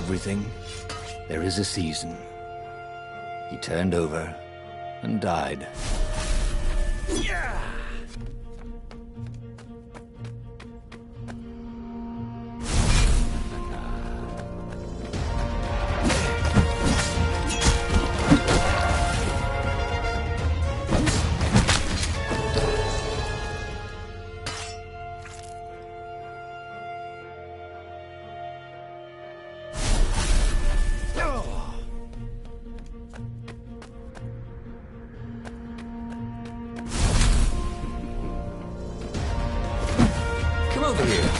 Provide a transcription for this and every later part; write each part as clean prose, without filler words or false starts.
everything, there is a season. He turned over and died. Over here.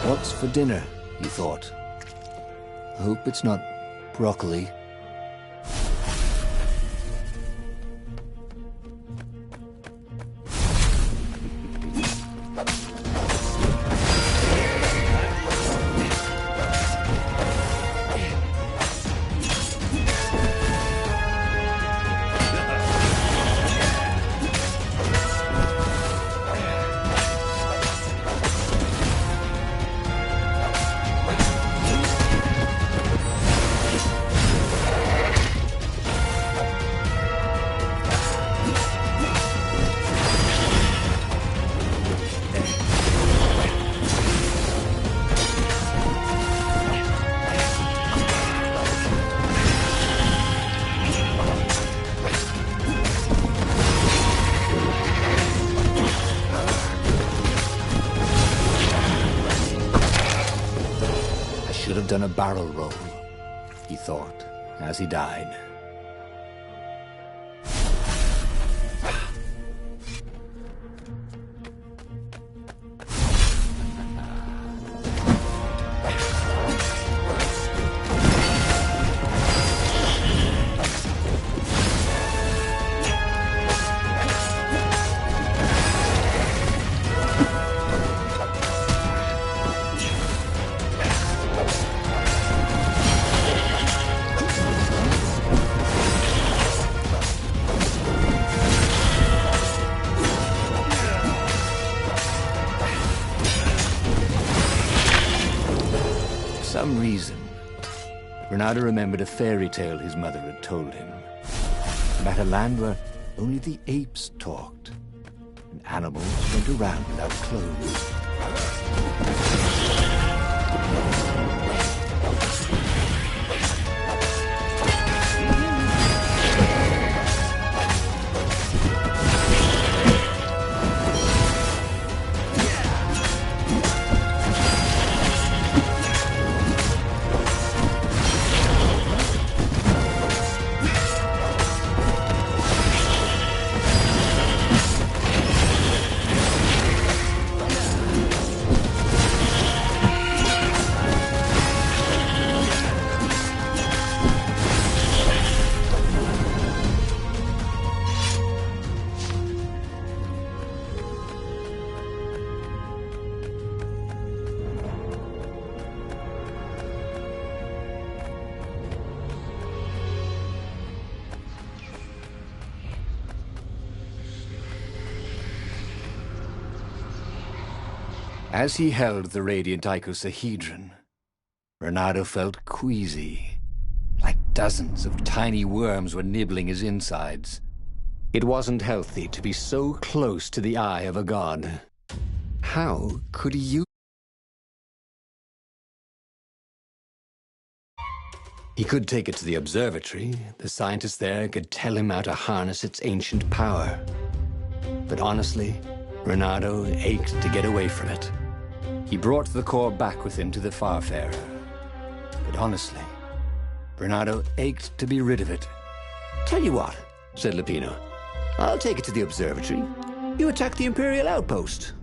What's for dinner, you thought? Hope it's not broccoli. Done a barrel roll, he thought, as he died. some reason, Renato remembered a fairy tale his mother had told him about a land where only the apes talked and animals went around without clothes. As he held the radiant icosahedron, Renato felt queasy, like dozens of tiny worms were nibbling his insides. It wasn't healthy to be so close to the eye of a god. How could he use He could take it to the observatory. The scientists there could tell him how to harness its ancient power. But honestly, Renato ached to get away from it. He brought the core back with him to the Farfarer. But honestly, Renato ached to be rid of it. Tell you what, said Lupino. I'll take it to the observatory. You attack the Imperial outpost.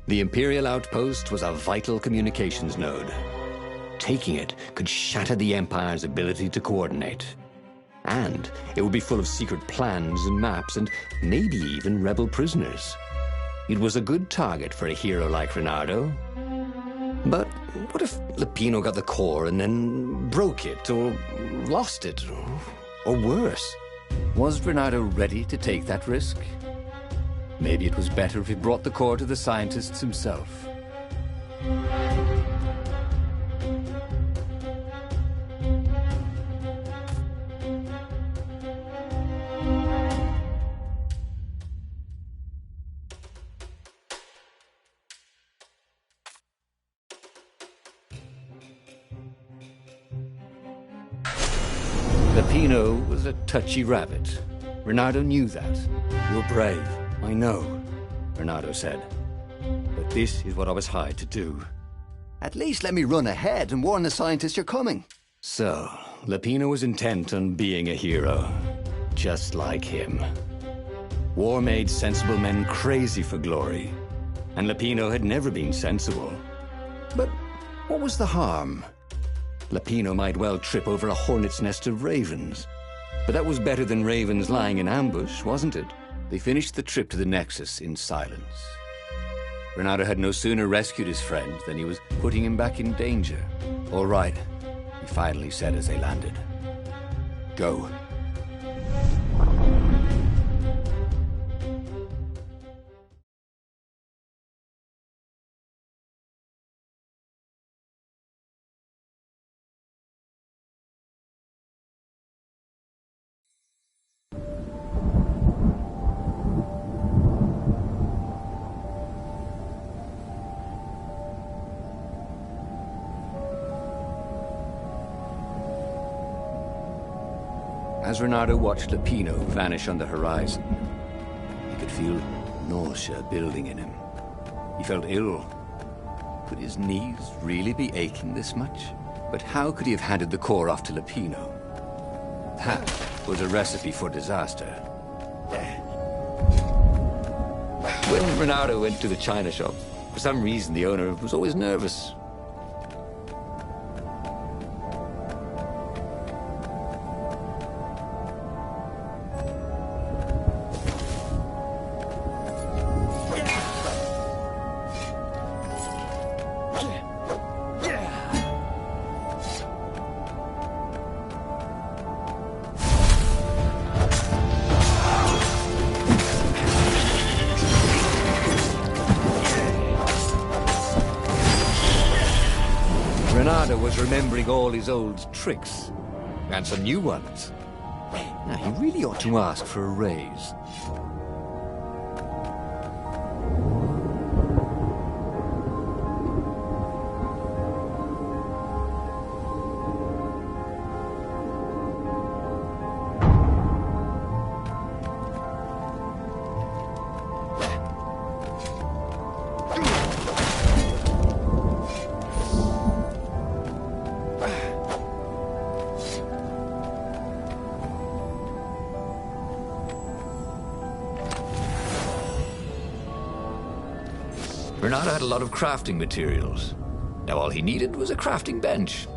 The Imperial outpost was a vital communications node. Taking it could shatter the Empire's ability to coordinate. And it would be full of secret plans and maps and maybe even rebel prisoners. It was a good target for a hero like Renato. But what if Lupino got the core and then broke it, or lost it, or worse? Was Renato ready to take that risk? Maybe it was better if he brought the core to the scientists himself. Lupino was a touchy rabbit. Renato knew that. You're brave, I know, Renato said. But this is what I was hired to do. At least let me run ahead and warn the scientists you're coming. So, Lupino was intent on being a hero, just like him. War made sensible men crazy for glory, and Lupino had never been sensible. But what was the harm? Lupino might well trip over a hornet's nest of ravens. But that was better than ravens lying in ambush, wasn't it? They finished the trip to the Nexus in silence. Renato had no sooner rescued his friend than he was putting him back in danger. All right, he finally said as they landed. Go. As Renato watched Lupino vanish on the horizon, he could feel nausea building in him. He felt ill. Could his knees really be aching this much? But how could he have handed the core off to Lupino? That was a recipe for disaster. When Renato went to the china shop, for some reason the owner was always nervous. Renato was remembering all his old tricks, and some new ones. Now, he really ought to ask for a raise. Renato had a lot of crafting materials. Now all he needed was a crafting bench.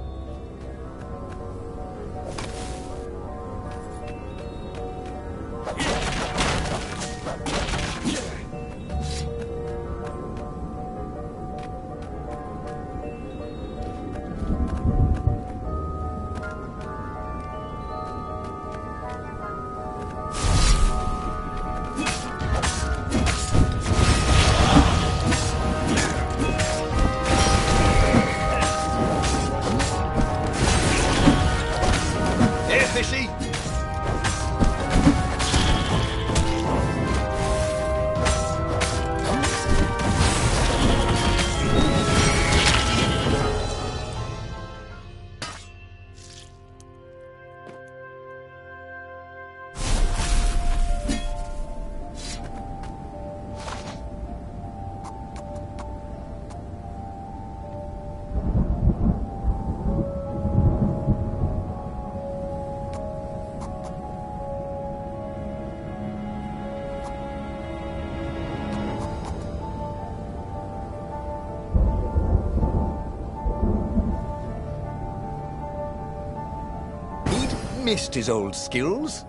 missed his old skills.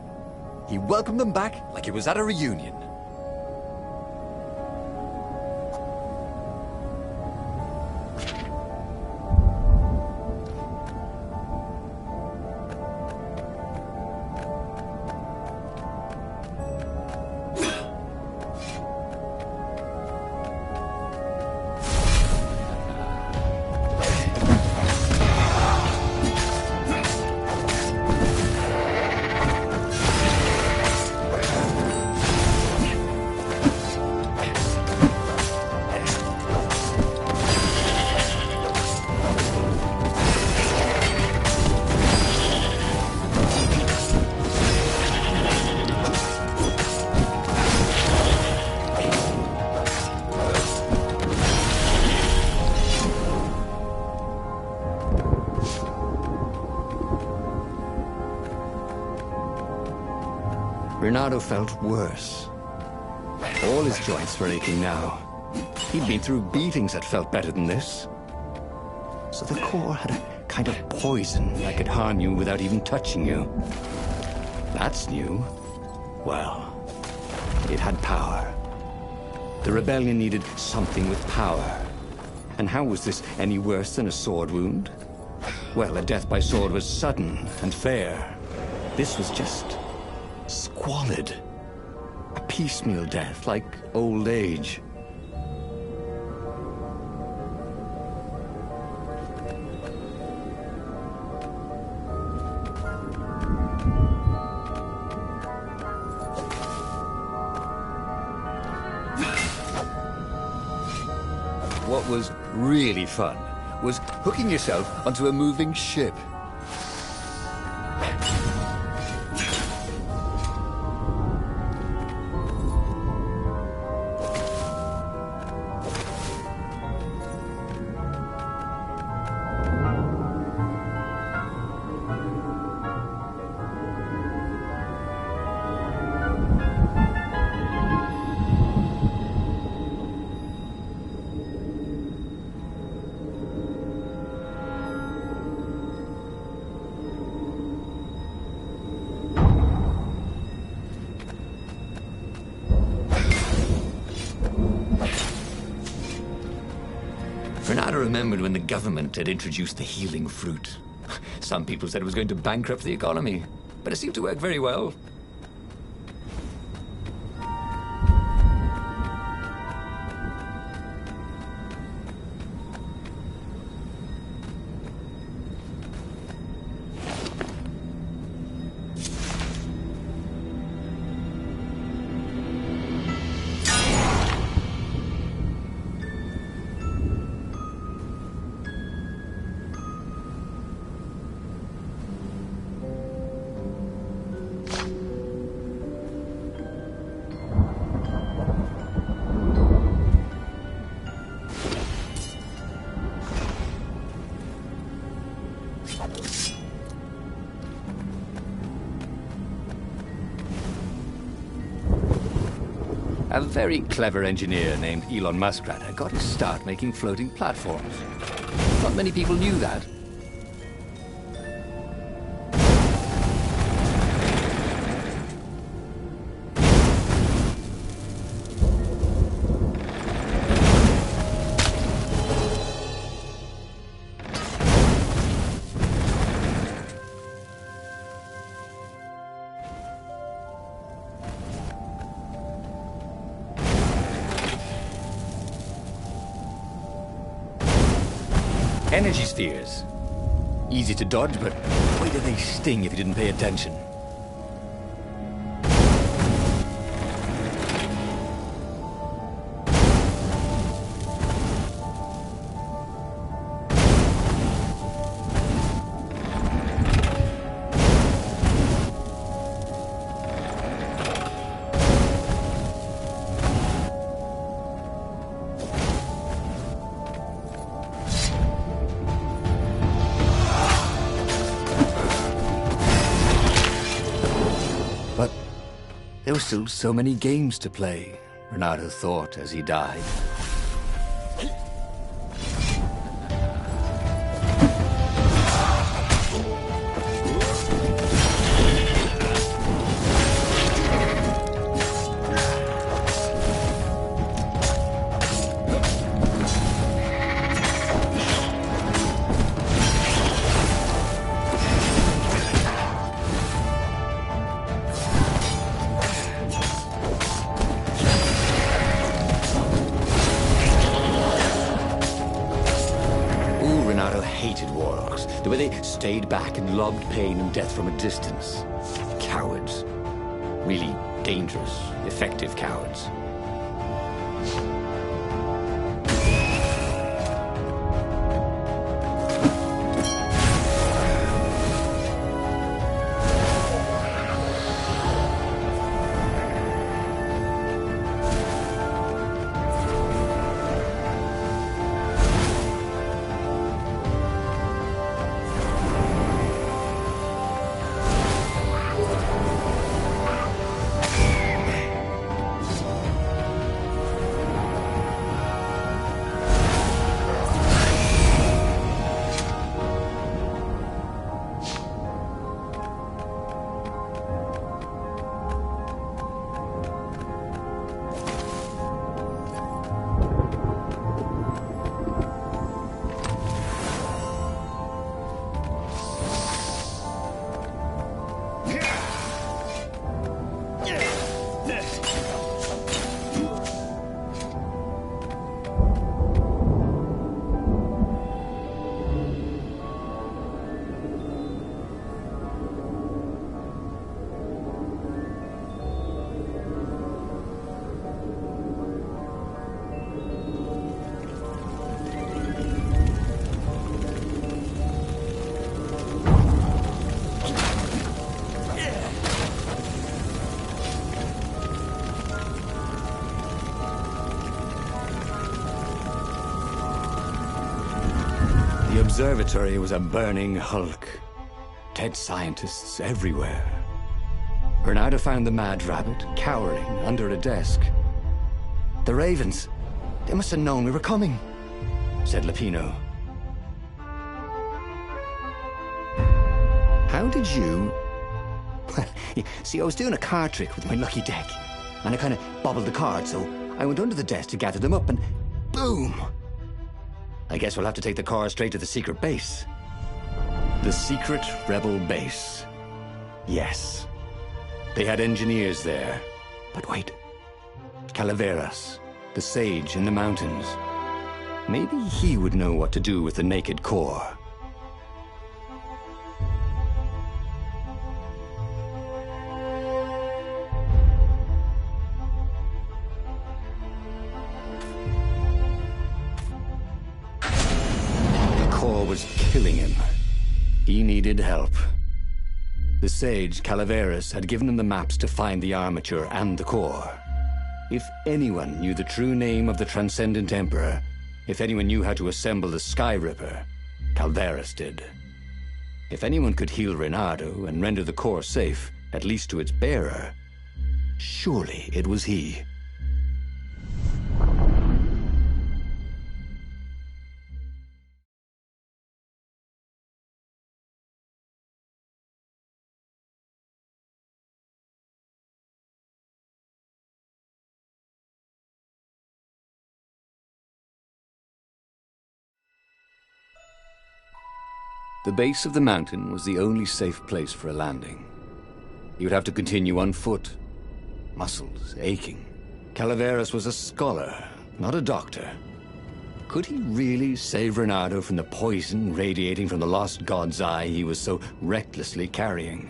He welcomed them back like it was at a reunion. Renato felt worse. All his joints were aching now. He'd been through beatings that felt better than this. So the core had a kind of poison that could harm you without even touching you. That's new. Well, it had power. The rebellion needed something with power. And how was this any worse than a sword wound? Well, a death by sword was sudden and fair. This was just squalid. A piecemeal death, like old age. What was really fun was hooking yourself onto a moving ship. Renato remembered when the government had introduced the healing fruit. Some people said it was going to bankrupt the economy, but it seemed to work very well. A very clever engineer named Elon Muskrat got his start making floating platforms. Not many people knew that. Energy spheres. Easy to dodge, but boy do they sting if you didn't pay attention. But there were still so many games to play, Renato thought as he died. hated warlocks. The way they stayed back and loved pain and death from a distance. Cowards. Really dangerous, effective cowards. The observatory was a burning hulk. Dead scientists everywhere. Bernardo found the mad rabbit cowering under a desk. The ravens, they must have known we were coming, said Lapino. How did you... See, I was doing a card trick with my lucky deck, and I kind of bobbled the cards, so I went under the desk to gather them up, and boom! I guess we'll have to take the car straight to the secret base. The secret rebel base. Yes. They had engineers there. But wait. Calaveras, the sage in the mountains. Maybe he would know what to do with the naked core. Was killing him. He needed help. The sage, Calaveras, had given him the maps to find the armature and the core. If anyone knew the true name of the Transcendent Emperor, if anyone knew how to assemble the Sky Ripper, Calaveras did. If anyone could heal Reynardo and render the core safe, at least to its bearer, surely it was he. The base of the mountain was the only safe place for a landing. He would have to continue on foot, muscles aching. Calaveras was a scholar, not a doctor. Could he really save Reynardo from the poison radiating from the lost god's eye he was so recklessly carrying?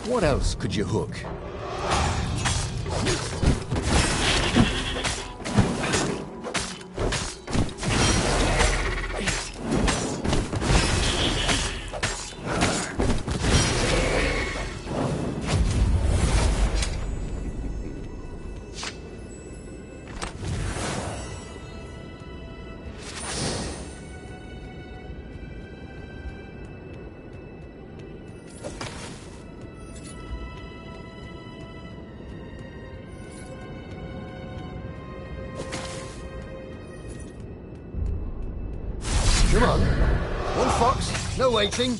What else could you hook? Come on. One fox, no waiting.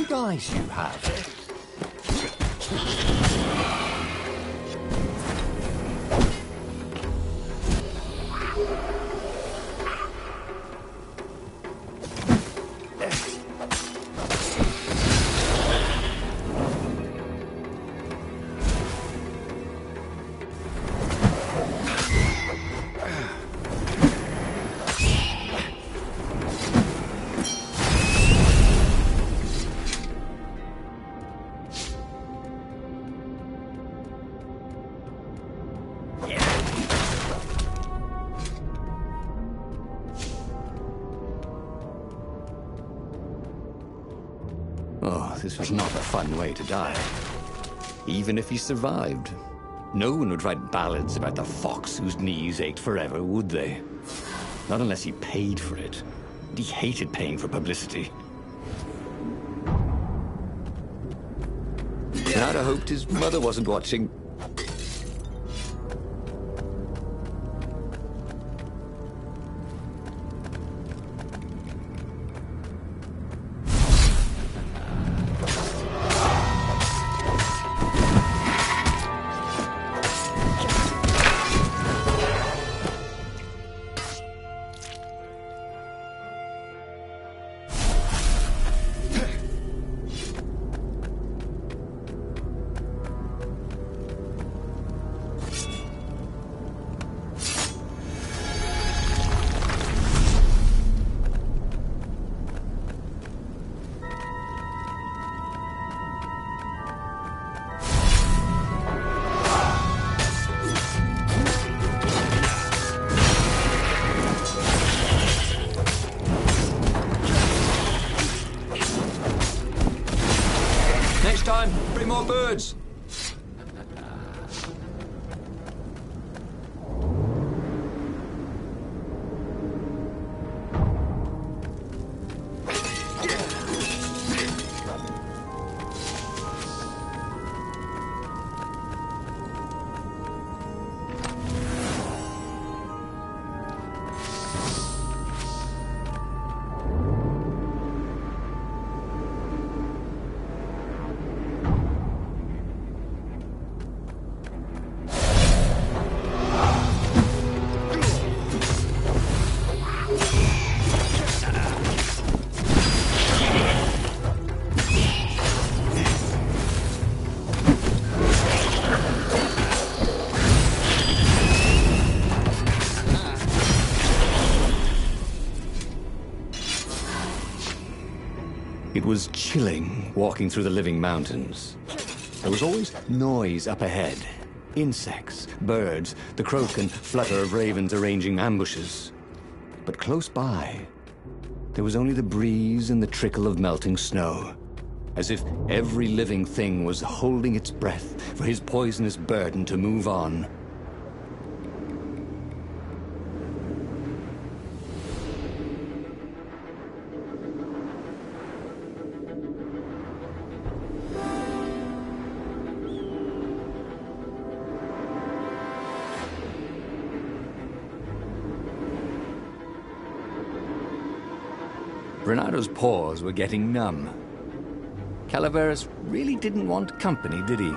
Eyes you have. Oh, this was not a fun way to die. Even if he survived, no one would write ballads about the fox whose knees ached forever, would they? Not unless he paid for it. And he hated paying for publicity. I'd have hoped his mother wasn't watching. Bring more birds! It was chilling walking through the living mountains. There was always noise up ahead. Insects, birds, the croak and flutter of ravens arranging ambushes. But close by, there was only the breeze and the trickle of melting snow, as if every living thing was holding its breath for his poisonous burden to move on. Renado's paws were getting numb. Calaveras really didn't want company, did he?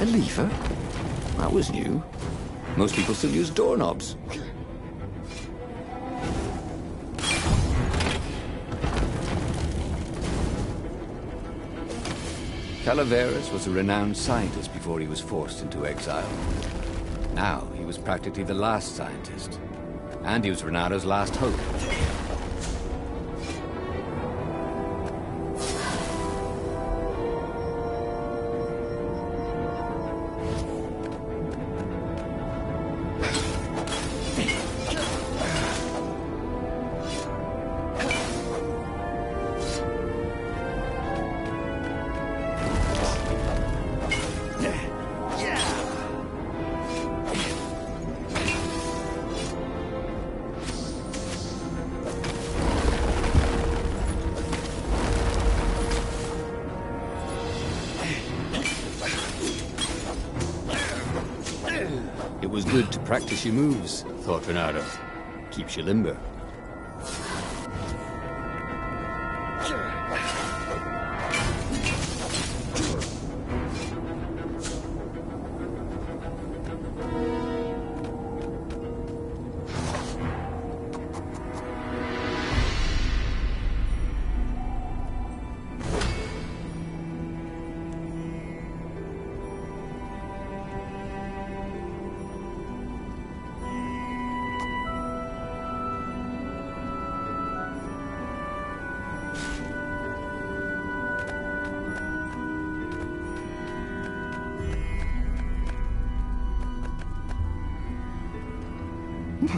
A lever? That was new. Most people still use doorknobs. Calaveras was a renowned scientist before he was forced into exile. Now, he was practically the last scientist. And he was Renado's last hope. It was good to practice your moves, thought Renado. Keeps you limber.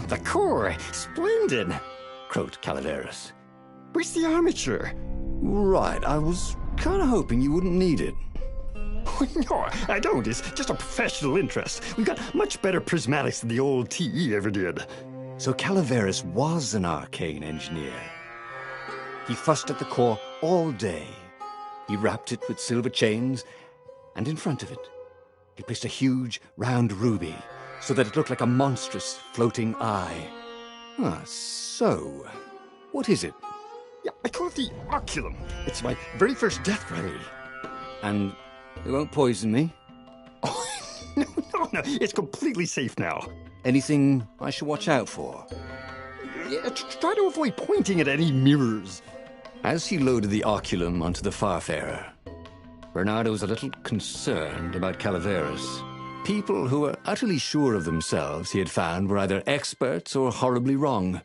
The core! Splendid! Croaked Calaveras. Where's the armature? Right, I was kind of hoping you wouldn't need it. No, I don't. It's just a professional interest. We've got much better prismatics than the old TE ever did. So Calaveras was an arcane engineer. He fussed at the core all day. He wrapped it with silver chains, and in front of it, he placed a huge, round ruby, so that it looked like a monstrous, floating eye. So, what is it? Yeah, I call it the oculum. It's my very first death ray. And it won't poison me? Oh, no, it's completely safe now. Anything I should watch out for? Yeah, try to avoid pointing at any mirrors. As he loaded the oculum onto the Farfarer, Bernardo was a little concerned about Calaveras. People who were utterly sure of themselves, he had found, were either experts or horribly wrong.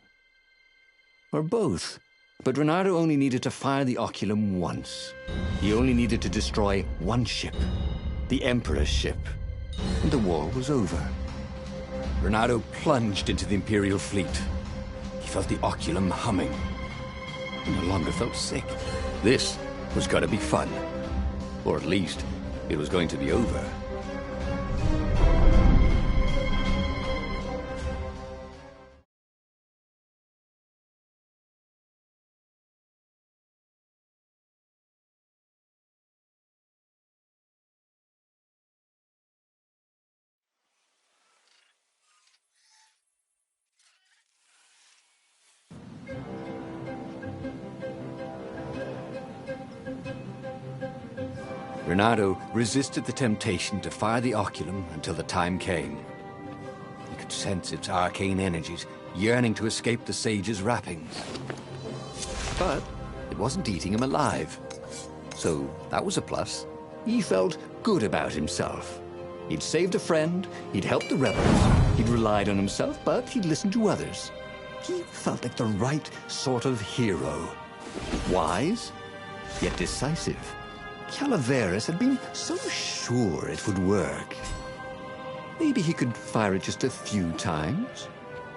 Or both. But Renato only needed to fire the oculum once. He only needed to destroy one ship, the Emperor's ship, and the war was over. Renato plunged into the Imperial fleet. He felt the oculum humming. He no longer felt sick. This was going to be fun. Or at least, it was going to be over. Renato resisted the temptation to fire the oculum until the time came. He could sense its arcane energies yearning to escape the sage's wrappings. But it wasn't eating him alive. So that was a plus. He felt good about himself. He'd saved a friend, he'd helped the rebels, he'd relied on himself, but he'd listened to others. He felt like the right sort of hero. Wise, yet decisive. Calaveras had been so sure it would work. Maybe he could fire it just a few times.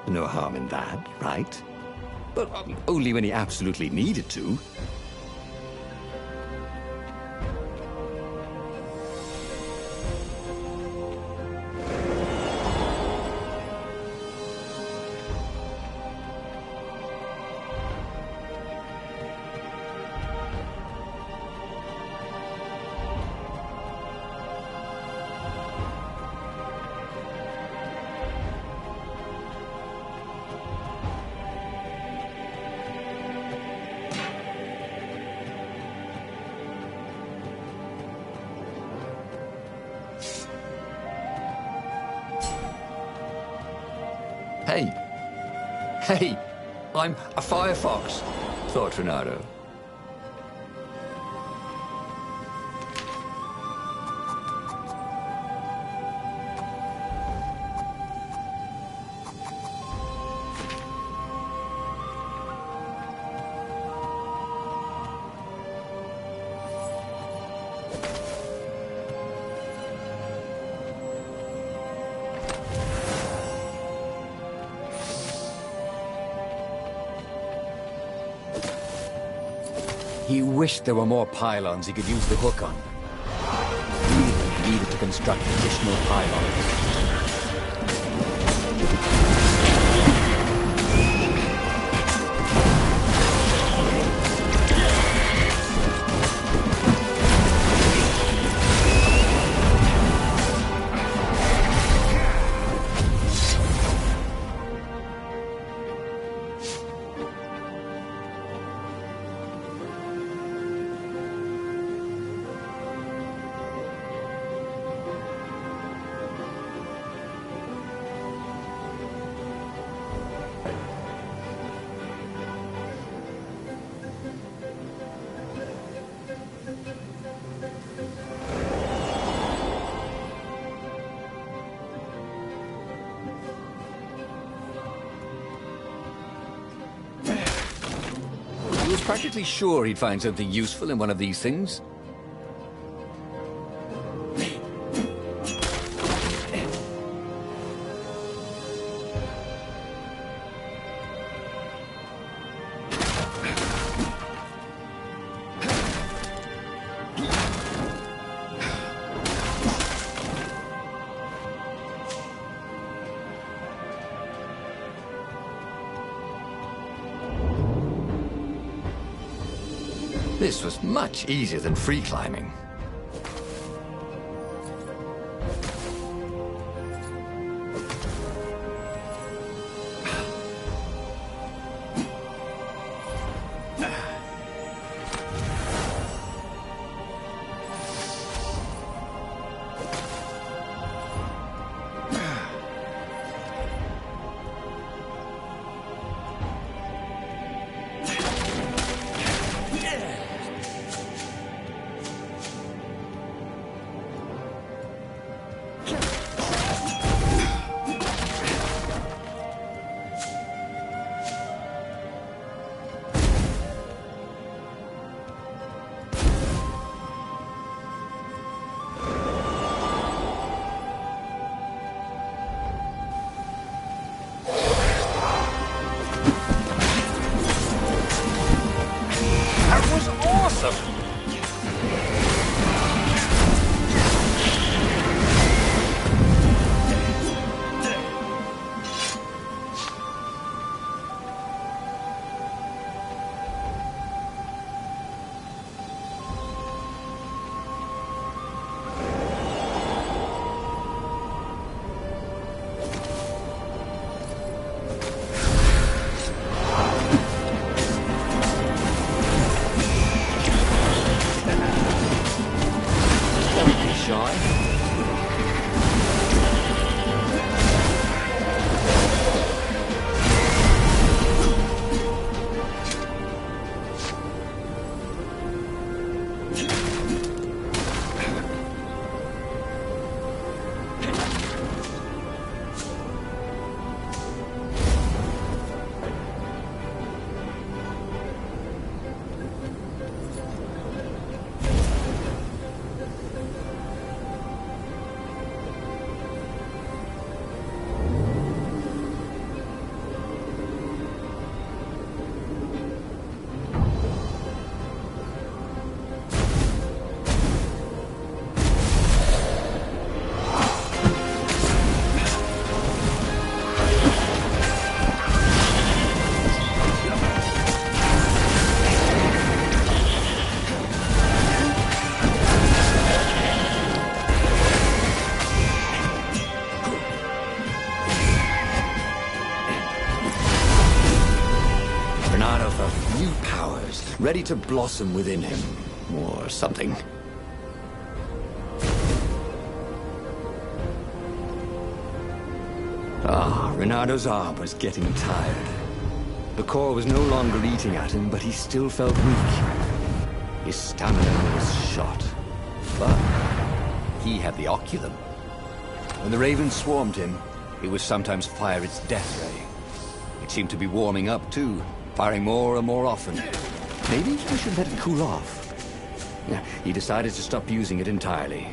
No harm in that, right? But only when he absolutely needed to. Hey. Hey, I'm a firefox, thought Renato. He wished there were more pylons he could use the hook on. He needed to construct additional pylons. He was practically sure he'd find something useful in one of these things. This was much easier than free climbing. Ready to blossom within him, or something. Ah, Renado's arm was getting tired. The core was no longer eating at him, but he still felt weak. His stamina was shot. But he had the oculum. When the ravens swarmed him, it would sometimes fire its death ray. It seemed to be warming up too, firing more and more often. Maybe I should let it cool off. Yeah, he decided to stop using it entirely.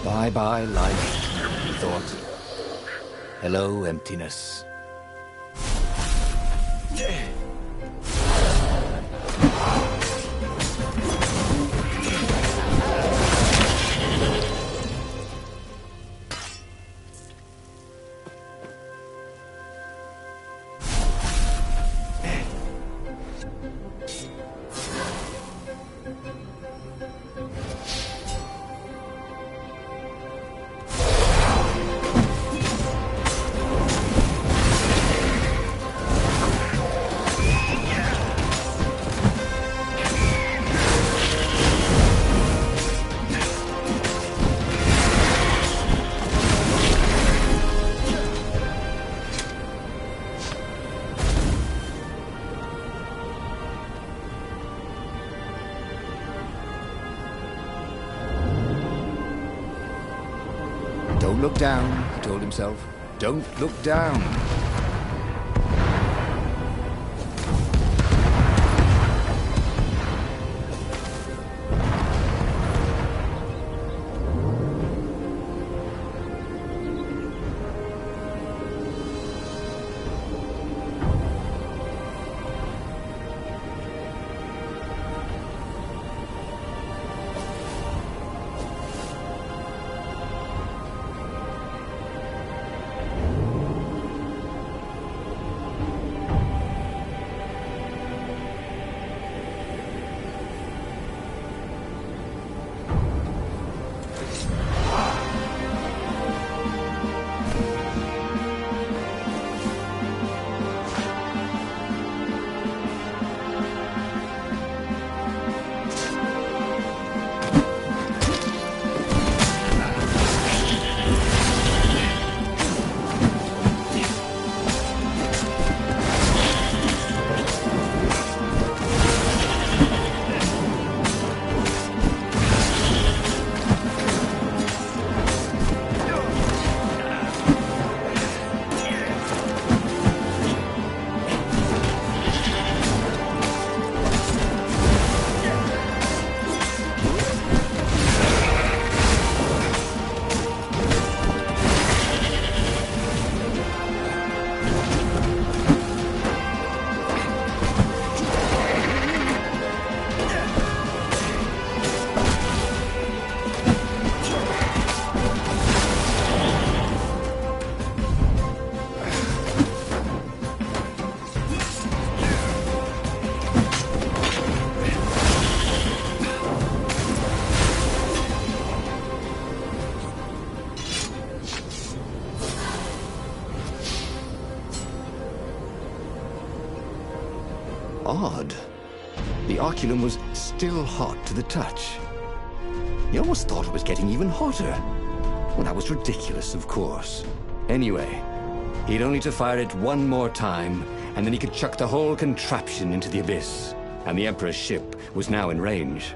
Bye-bye, life, he thought. Hello, emptiness. Don't look down, he told himself. Don't look down. Odd. The oculum was still hot to the touch. He almost thought it was getting even hotter. Well, that was ridiculous, of course. Anyway, he'd only to fire it one more time, and then he could chuck the whole contraption into the abyss, and the Emperor's ship was now in range.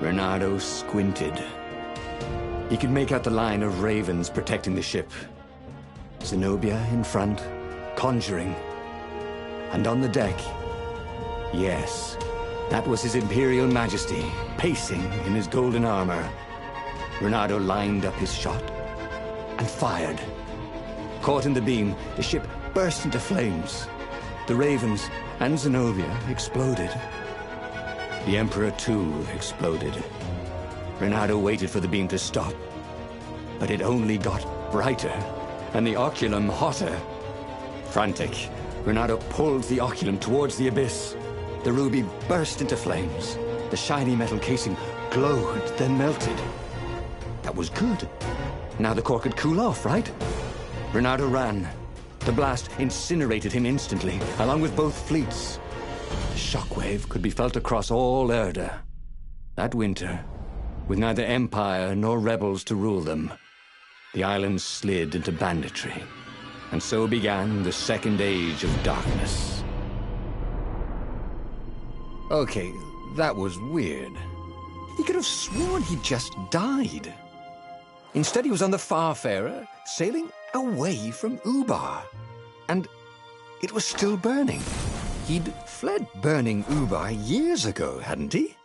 Reynardo squinted. He could make out the line of ravens protecting the ship. Zenobia in front, conjuring. And on the deck, yes, that was His Imperial Majesty, pacing in his golden armor. Reynardo lined up his shot and fired. Caught in the beam, the ship burst into flames. The ravens and Zenobia exploded. The Emperor, too, exploded. Reynardo waited for the beam to stop, but it only got brighter, and the oculum hotter. Frantic, Reynardo pulled the oculum towards the abyss. The ruby burst into flames. The shiny metal casing glowed, then melted. That was good. Now the core could cool off, right? Reynardo ran. The blast incinerated him instantly, along with both fleets. The shockwave could be felt across all Erda. That winter, with neither Empire nor rebels to rule them, the islands slid into banditry. And so began the Second Age of Darkness. Okay, that was weird. He could have sworn he just died. Instead, he was on the Farfarer, sailing away from Ubar. And it was still burning. He'd fled burning Ubar years ago, hadn't he?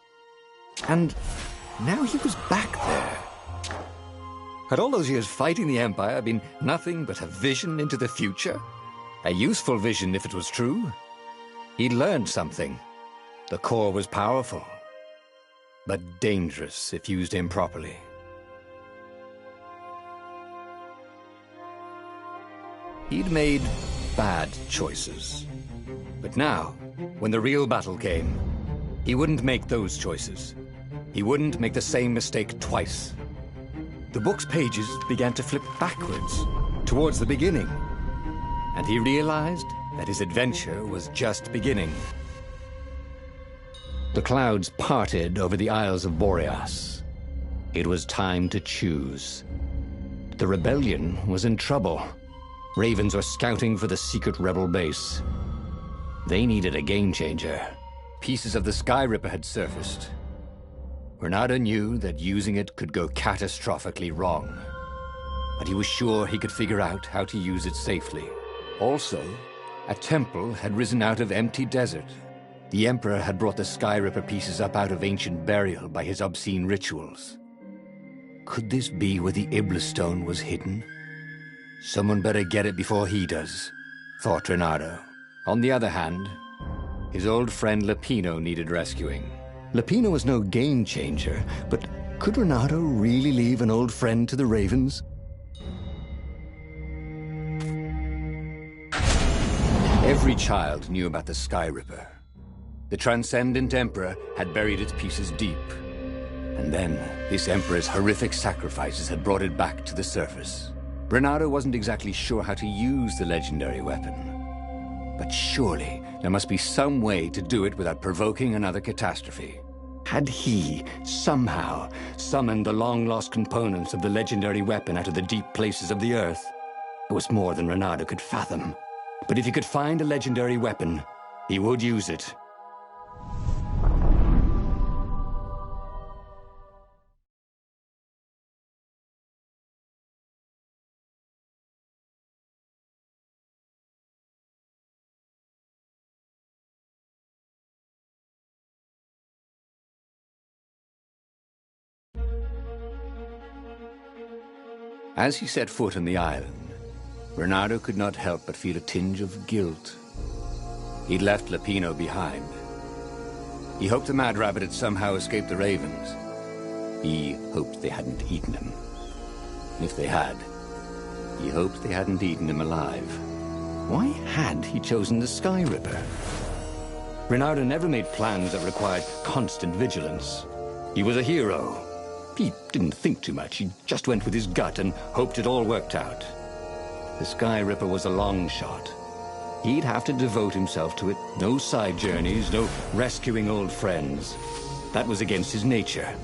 And now he was back there. Had all those years fighting the Empire been nothing but a vision into the future? A useful vision if it was true. He'd learned something. The core was powerful, but dangerous if used improperly. He'd made bad choices. But now, when the real battle came, he wouldn't make those choices. He wouldn't make the same mistake twice. The book's pages began to flip backwards, towards the beginning. And he realized that his adventure was just beginning. The clouds parted over the Isles of Boreas. It was time to choose. The rebellion was in trouble. Ravens were scouting for the secret rebel base. They needed a game-changer. Pieces of the Sky Ripper had surfaced. Reynardo knew that using it could go catastrophically wrong. But he was sure he could figure out how to use it safely. Also, a temple had risen out of empty desert. The Emperor had brought the Sky Ripper pieces up out of ancient burial by his obscene rituals. Could this be where the Iblis Stone was hidden? Someone better get it before he does, thought Reynardo. On the other hand, his old friend Lapino needed rescuing. Lapino was no game changer, but could Reynardo really leave an old friend to the Ravens? Every child knew about the Sky Ripper. The Transcendent Emperor had buried its pieces deep. And then, this Emperor's horrific sacrifices had brought it back to the surface. Reynardo wasn't exactly sure how to use the legendary weapon. But surely, there must be some way to do it without provoking another catastrophe. Had he, somehow, summoned the long-lost components of the legendary weapon out of the deep places of the Earth? It was more than Reynardo could fathom. But if he could find a legendary weapon, he would use it. As he set foot on the island, Reynardo could not help but feel a tinge of guilt. He'd left Lapino behind. He hoped the Mad Rabbit had somehow escaped the Ravens. He hoped they hadn't eaten him. If they had, he hoped they hadn't eaten him alive. Why had he chosen the Sky Ripper? Reynardo never made plans that required constant vigilance. He was a hero. He didn't think too much. He just went with his gut and hoped it all worked out. The Sky Ripper was a long shot. He'd have to devote himself to it. No side journeys, no rescuing old friends. That was against his nature.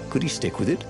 Could he stick with it?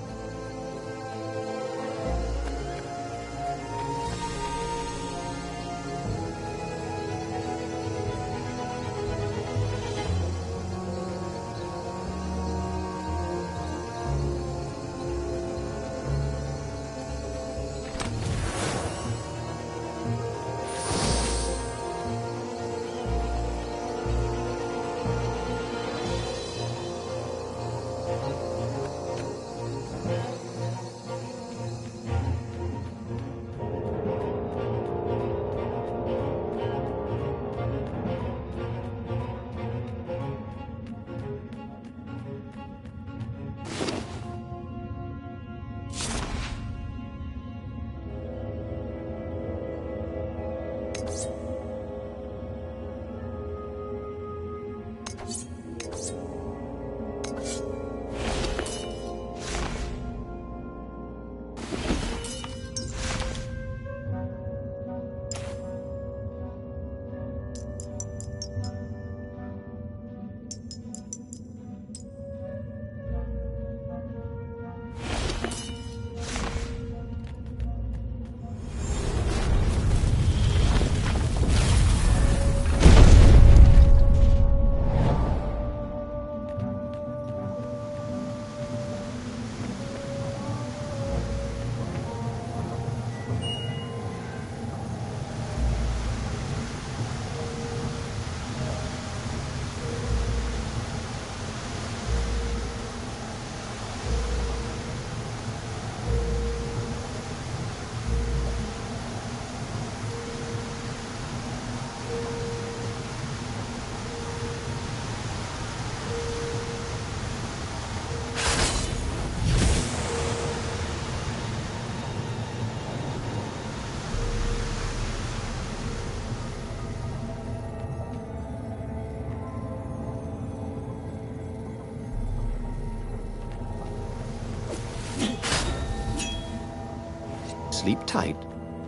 Sleep tight,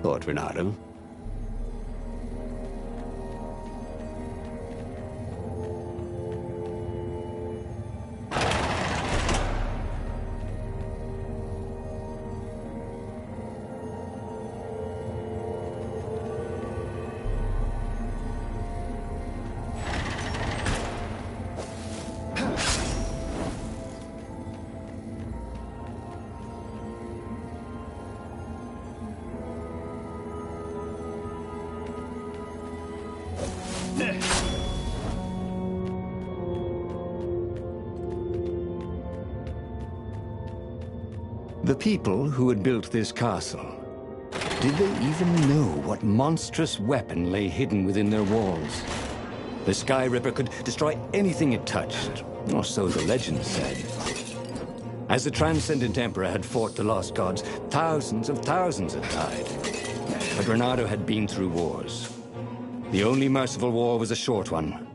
thought Renato. The people who had built this castle, did they even know what monstrous weapon lay hidden within their walls? The Sky Ripper could destroy anything it touched, or so the legend said. As the Transcendent Emperor had fought the lost gods, thousands of thousands had died. But Renato had been through wars. The only merciful war was a short one.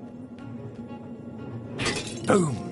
Boom!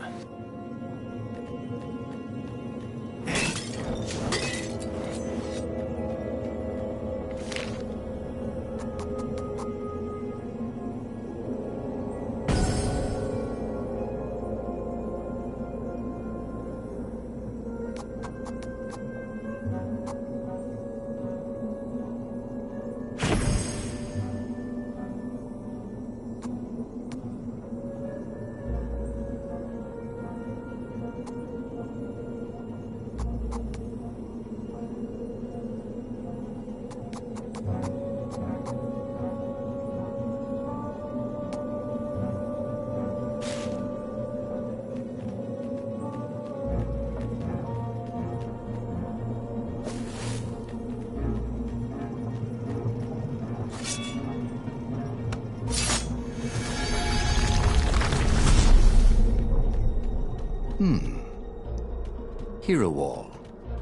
Hero Wall,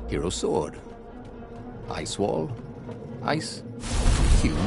Hero Sword, Ice Wall, Ice Cube.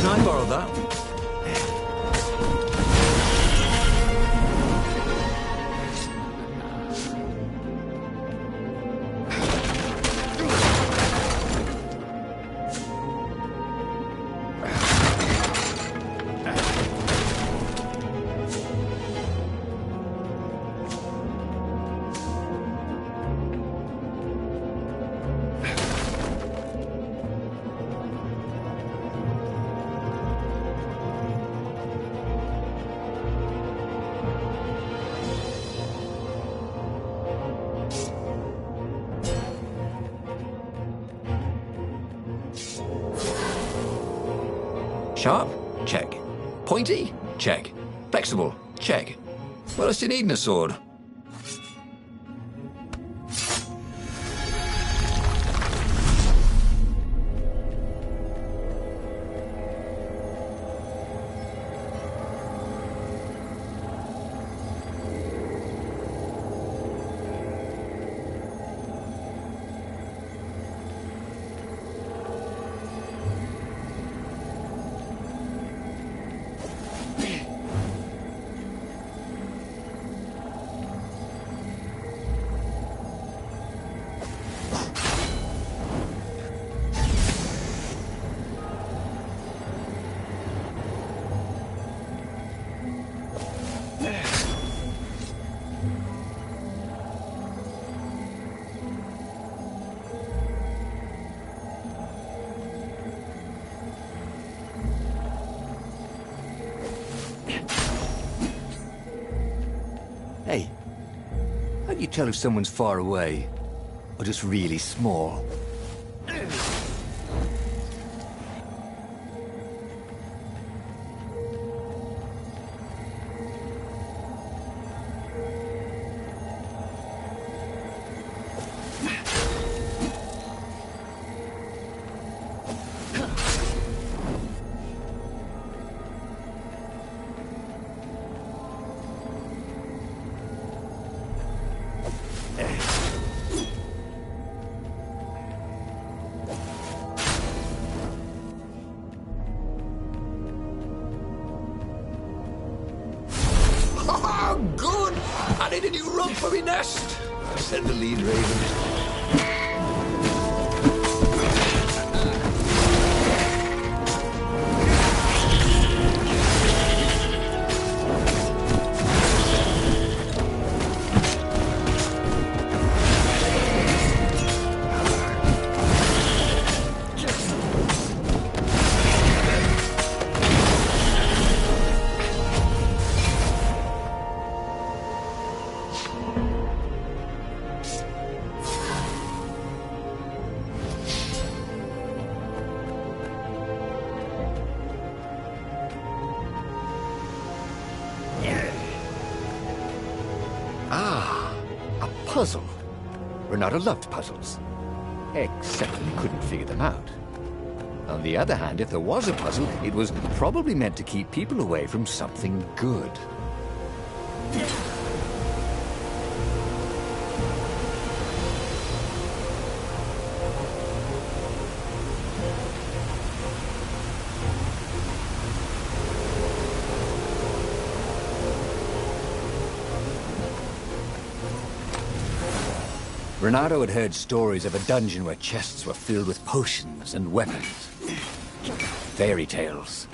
Can I borrow that? Sharp? Check. Pointy? Check. Flexible? Check. What else do you need in a sword? Hey, how do you tell if someone's far away or just really small? need a new rug for me nest, said the lead raven. Puzzle. Renato loved puzzles. Except he couldn't figure them out. On the other hand, if there was a puzzle, it was probably meant to keep people away from something good. Renato had heard stories of a dungeon where chests were filled with potions and weapons. Fairy tales.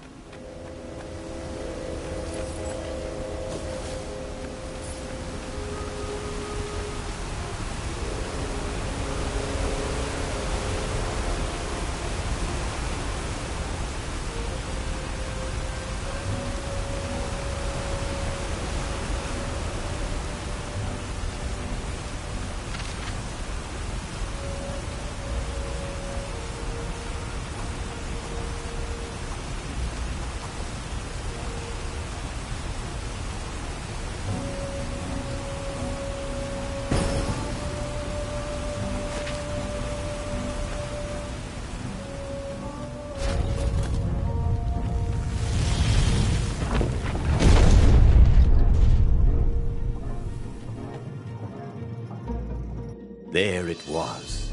There it was.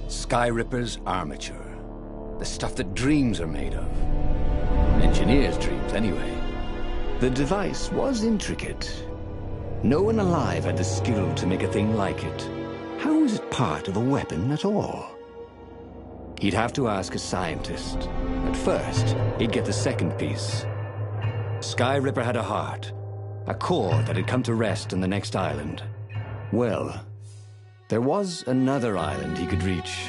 Skyripper's armature. The stuff that dreams are made of. Engineers' dreams, anyway. The device was intricate. No one alive had the skill to make a thing like it. How was it part of a weapon at all? He'd have to ask a scientist. But first, he'd get the second piece. Skyripper had a heart. A core that had come to rest on the next island. Well, there was another island he could reach.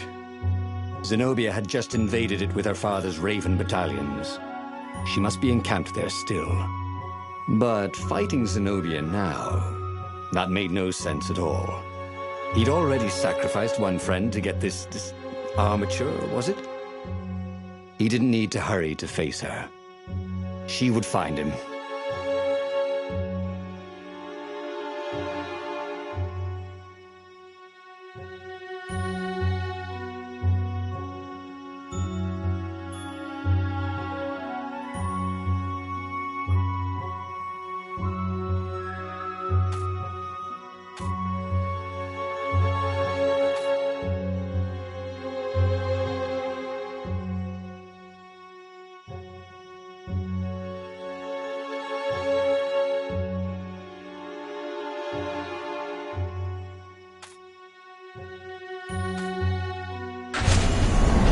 Zenobia had just invaded it with her father's Raven battalions. She must be encamped there still. But fighting Zenobia now, that made no sense at all. He'd already sacrificed one friend to get this armature, was it? He didn't need to hurry to face her. She would find him.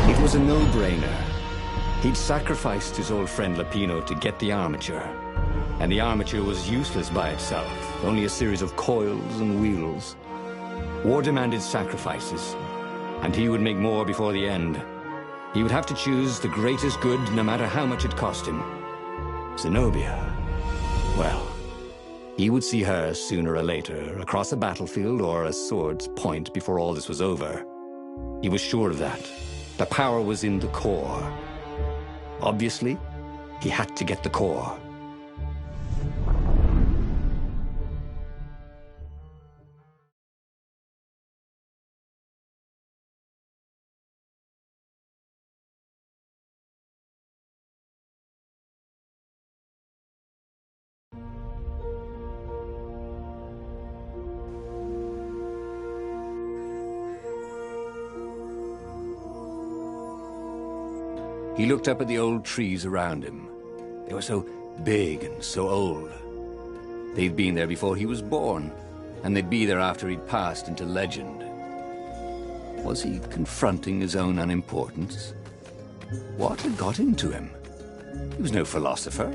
It was a no-brainer. He'd sacrificed his old friend Lapino to get the armature. And the armature was useless by itself, only a series of coils and wheels. War demanded sacrifices, and he would make more before the end. He would have to choose the greatest good, no matter how much it cost him. Zenobia. Well, he would see her sooner or later, across a battlefield or a sword's point before all this was over. He was sure of that. The power was in the core. Obviously, he had to get the core. He looked up at the old trees around him. They were so big and so old. They'd been there before he was born, and they'd be there after he'd passed into legend. Was he confronting his own unimportance? What had got into him? He was no philosopher.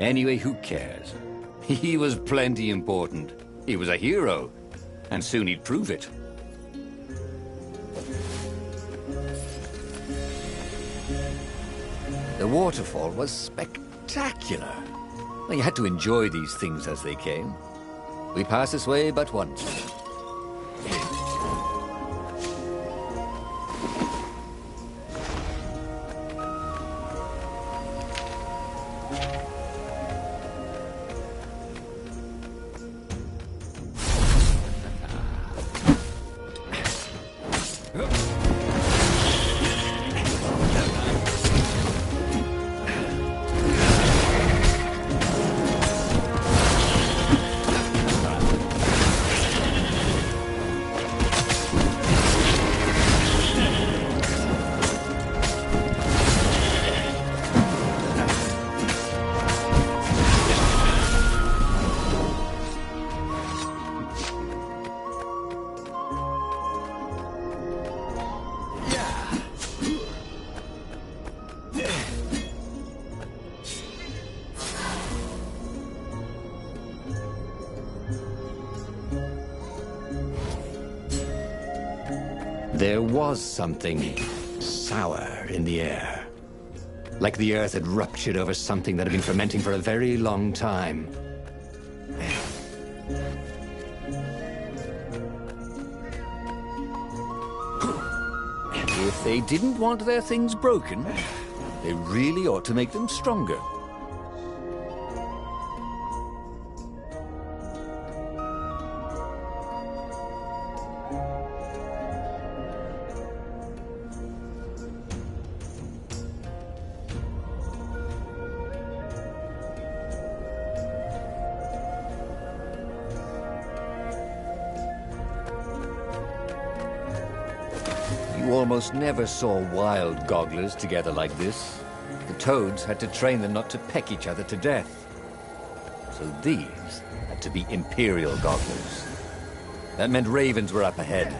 Anyway, who cares? He was plenty important. He was a hero, and soon he'd prove it. The waterfall was spectacular. Well, you had to enjoy these things as they came. We passed this way but once. There was something sour in the air. Like the earth had ruptured over something that had been fermenting for a very long time. If they didn't want their things broken, they really ought to make them stronger. You almost never saw wild gogglers together like this. The toads had to train them not to peck each other to death. So these had to be imperial gogglers. That meant ravens were up ahead.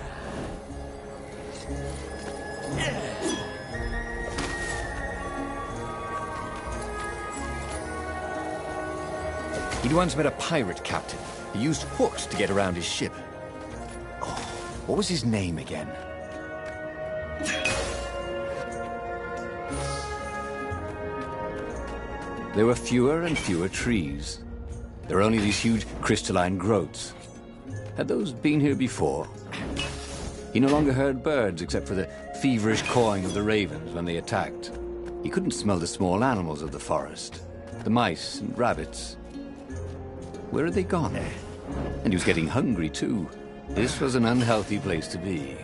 He'd once met a pirate captain. He used hooks to get around his ship. Oh, what was his name again? There were fewer and fewer trees. There were only these huge crystalline growths. Had those been here before? He no longer heard birds except for the feverish cawing of the ravens when they attacked. He couldn't smell the small animals of the forest, the mice and rabbits. Where had they gone? And he was getting hungry too. This was an unhealthy place to be.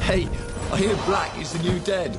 Hey, I hear black is the new dead.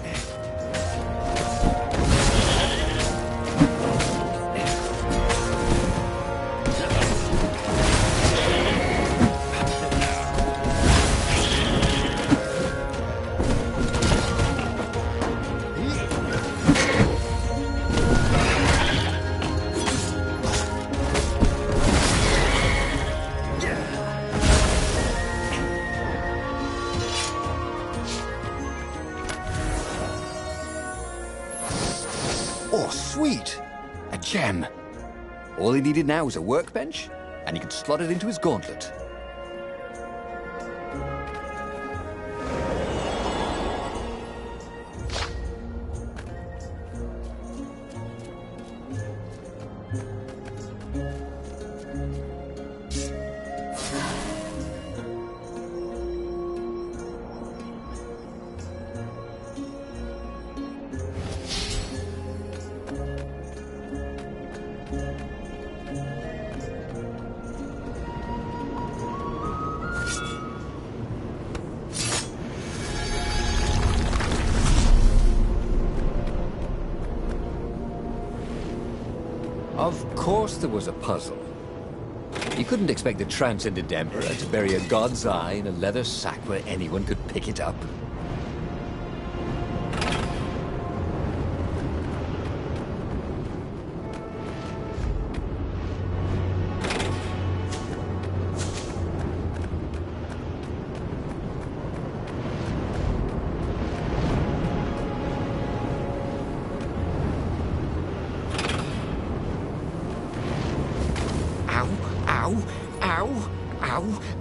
Oh, sweet! A gem. All he needed now was a workbench, and he could slot it into his gauntlet. Of course there was a puzzle. You couldn't expect the Transcendent Emperor to bury a god's eye in a leather sack where anyone could pick it up.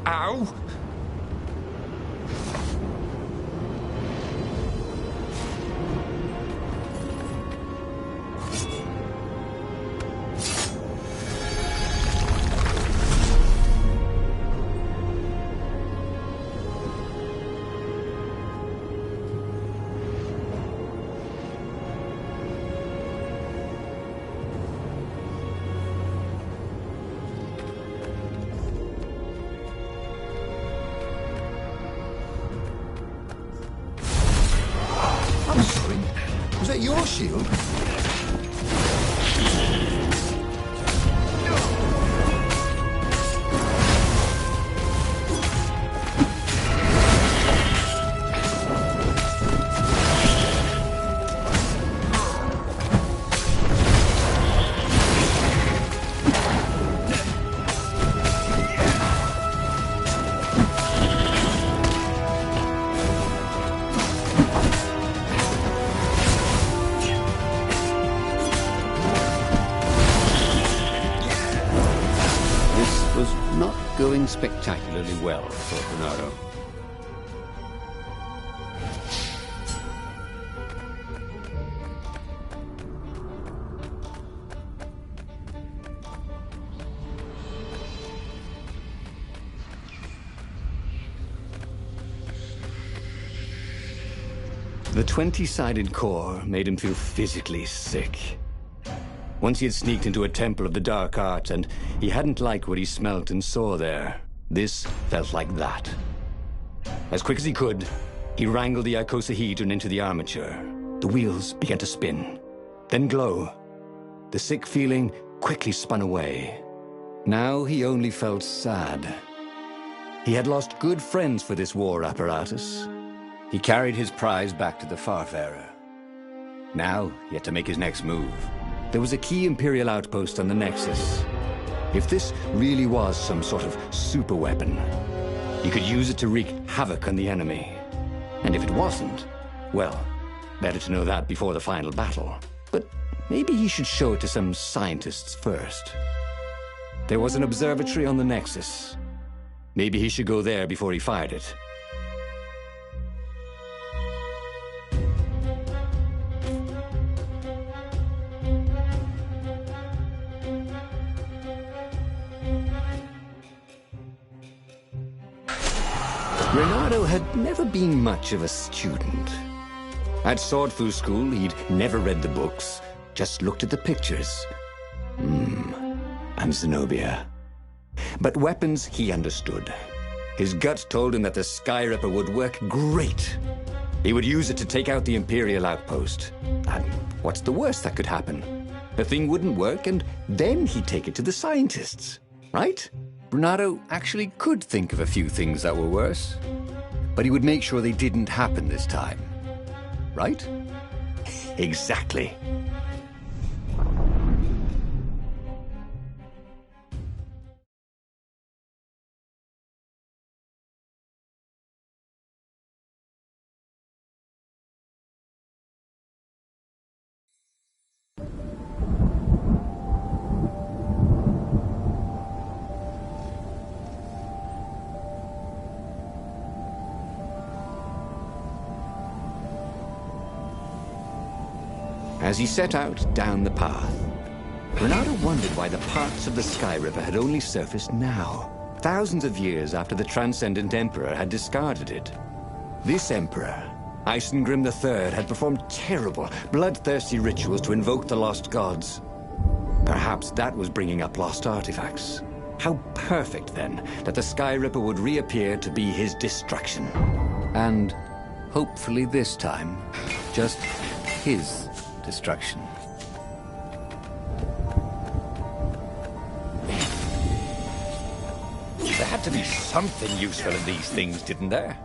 Ow! I'm sorry. Was that your shield? Going spectacularly well, thought Bernardo. The 20-sided core made him feel physically sick. Once he had sneaked into a temple of the dark arts, and he hadn't liked what he smelt and saw there. This felt like that. As quick as he could, he wrangled the icosahedron into the armature. The wheels began to spin, then glow. The sick feeling quickly spun away. Now he only felt sad. He had lost good friends for this war apparatus. He carried his prize back to the Farfarer. Now he had to make his next move. There was a key Imperial outpost on the Nexus. If this really was some sort of super weapon, he could use it to wreak havoc on the enemy. And if it wasn't, well, better to know that before the final battle. But maybe he should show it to some scientists first. There was an observatory on the Nexus. Maybe he should go there before he fired it. Bernardo had never been much of a student. At Swordfu School, he'd never read the books, just looked at the pictures. I'm Zenobia. But weapons he understood. His gut told him that the Sky Ripper would work great. He would use it to take out the Imperial outpost. And what's the worst that could happen? The thing wouldn't work, and then he'd take it to the scientists, right? Bernardo actually could think of a few things that were worse, but he would make sure they didn't happen this time. Right? Exactly. As he set out down the path, Bernardo wondered why the parts of the Sky Ripper had only surfaced now, thousands of years after the Transcendent Emperor had discarded it. This Emperor, Isengrim III, had performed terrible, bloodthirsty rituals to invoke the lost gods. Perhaps that was bringing up lost artifacts. How perfect, then, that the Sky Ripper would reappear to be his destruction. And hopefully this time, just his destruction. There had to be something useful in these things, didn't there?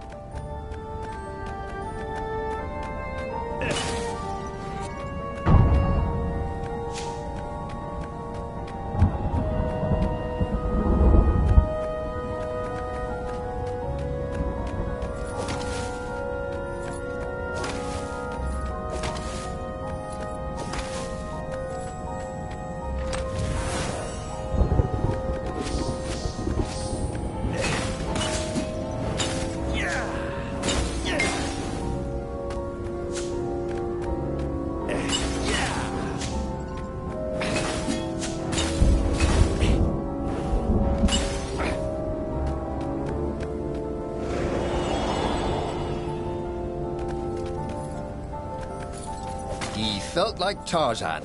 He felt like Tarzan.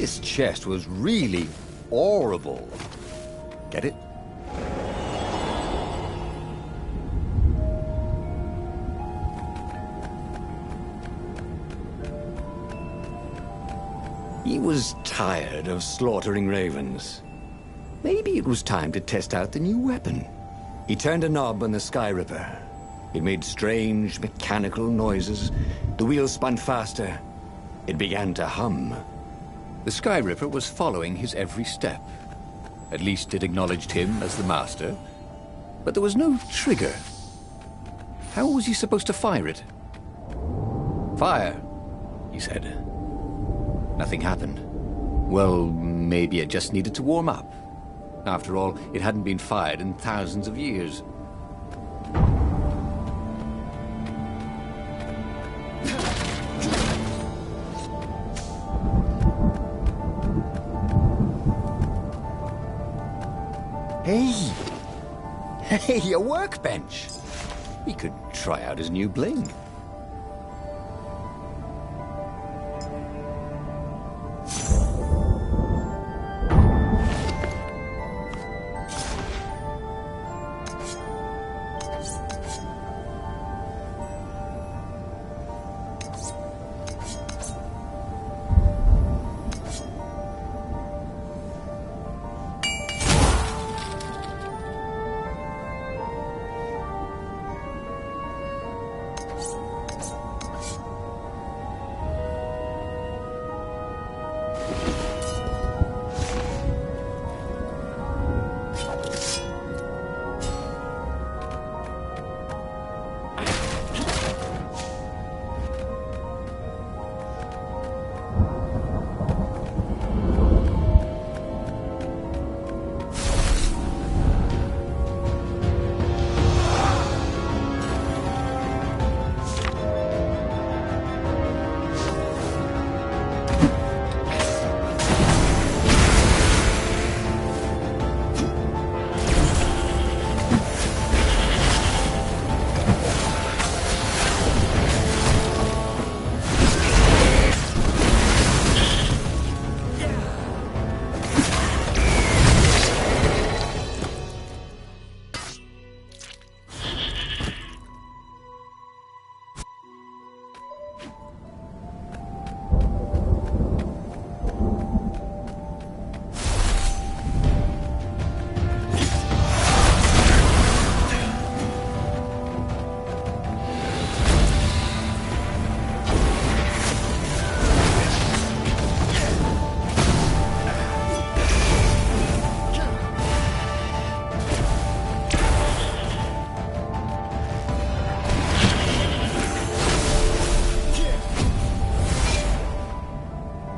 This chest was really horrible. Get it? He was tired of slaughtering ravens. Maybe it was time to test out the new weapon. He turned a knob on the Sky Ripper. It made strange mechanical noises. The wheels spun faster. It began to hum. The Sky Ripper was following his every step. At least it acknowledged him as the master. But there was no trigger. How was he supposed to fire it? Fire, he said. Nothing happened. Well, maybe it just needed to warm up. After all, it hadn't been fired in thousands of years. Hey, a workbench! He could try out his new bling.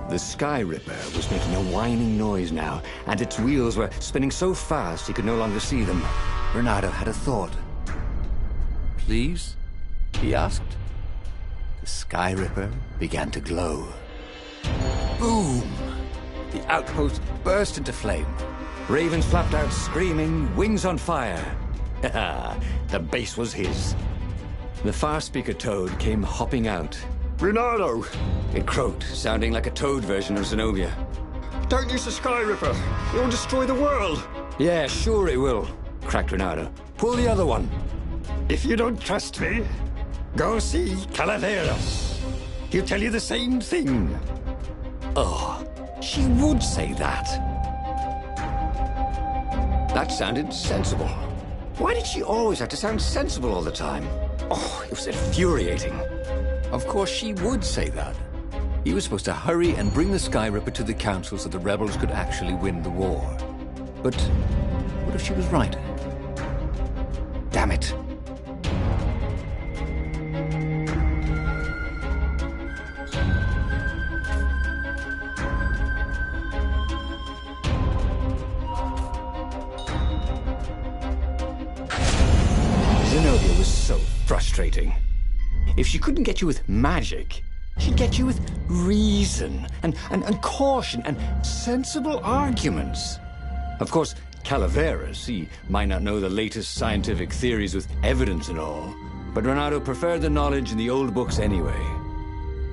The Sky Ripper was making a whining noise now, and its wheels were spinning so fast he could no longer see them. Renato had a thought. "Please?" he asked. The Sky Ripper began to glow. Boom! The outpost burst into flame. Ravens flapped out screaming, wings on fire. The base was his. The far-speaker toad came hopping out. Renato! It croaked, sounding like a toad version of Zenobia. Don't use the Sky Ripper. It will destroy the world. Yeah, sure it will, cracked Renato. Pull the other one. If you don't trust me, go see Calavera. He'll tell you the same thing. Oh, she would say that. That sounded sensible. Why did she always have to sound sensible all the time? Oh, it was infuriating. Of course she would say that. He was supposed to hurry and bring the Sky Ripper to the Council so the rebels could actually win the war. But what if she was right? Damn it. Zenobia was so frustrating. If she couldn't get you with magic, she'd get you with reason and caution and sensible arguments. Of course, Calaveras, he might not know the latest scientific theories with evidence and all, but Renato preferred the knowledge in the old books anyway.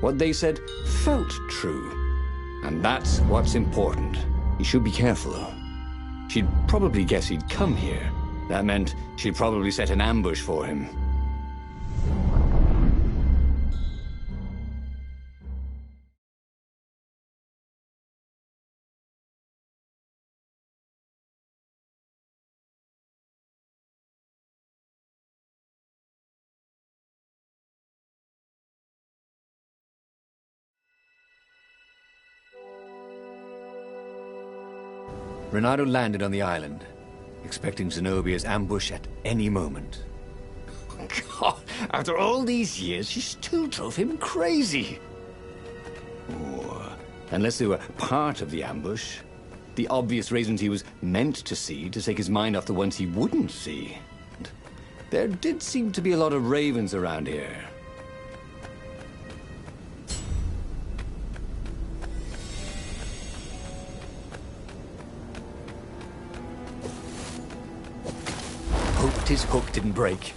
What they said felt true, and that's what's important. You should be careful. She'd probably guess he'd come here. That meant she'd probably set an ambush for him. Renato landed on the island, expecting Zenobia's ambush at any moment. God, after all these years, she still drove him crazy. Oh, unless they were part of the ambush. The obvious reasons he was meant to see to take his mind off the ones he wouldn't see. And there did seem to be a lot of ravens around here. Hoped his hook didn't break.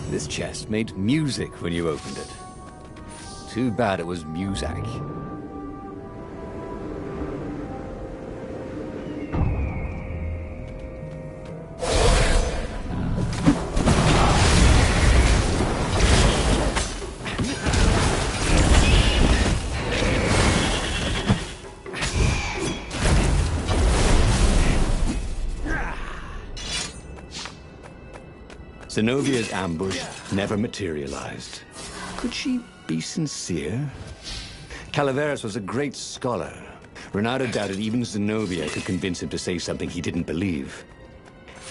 This chest made music when you opened it. Too bad it was Muzak. Zenobia's ambush never materialized. Could she be sincere? Calaveras was a great scholar. Renato doubted even Zenobia could convince him to say something he didn't believe.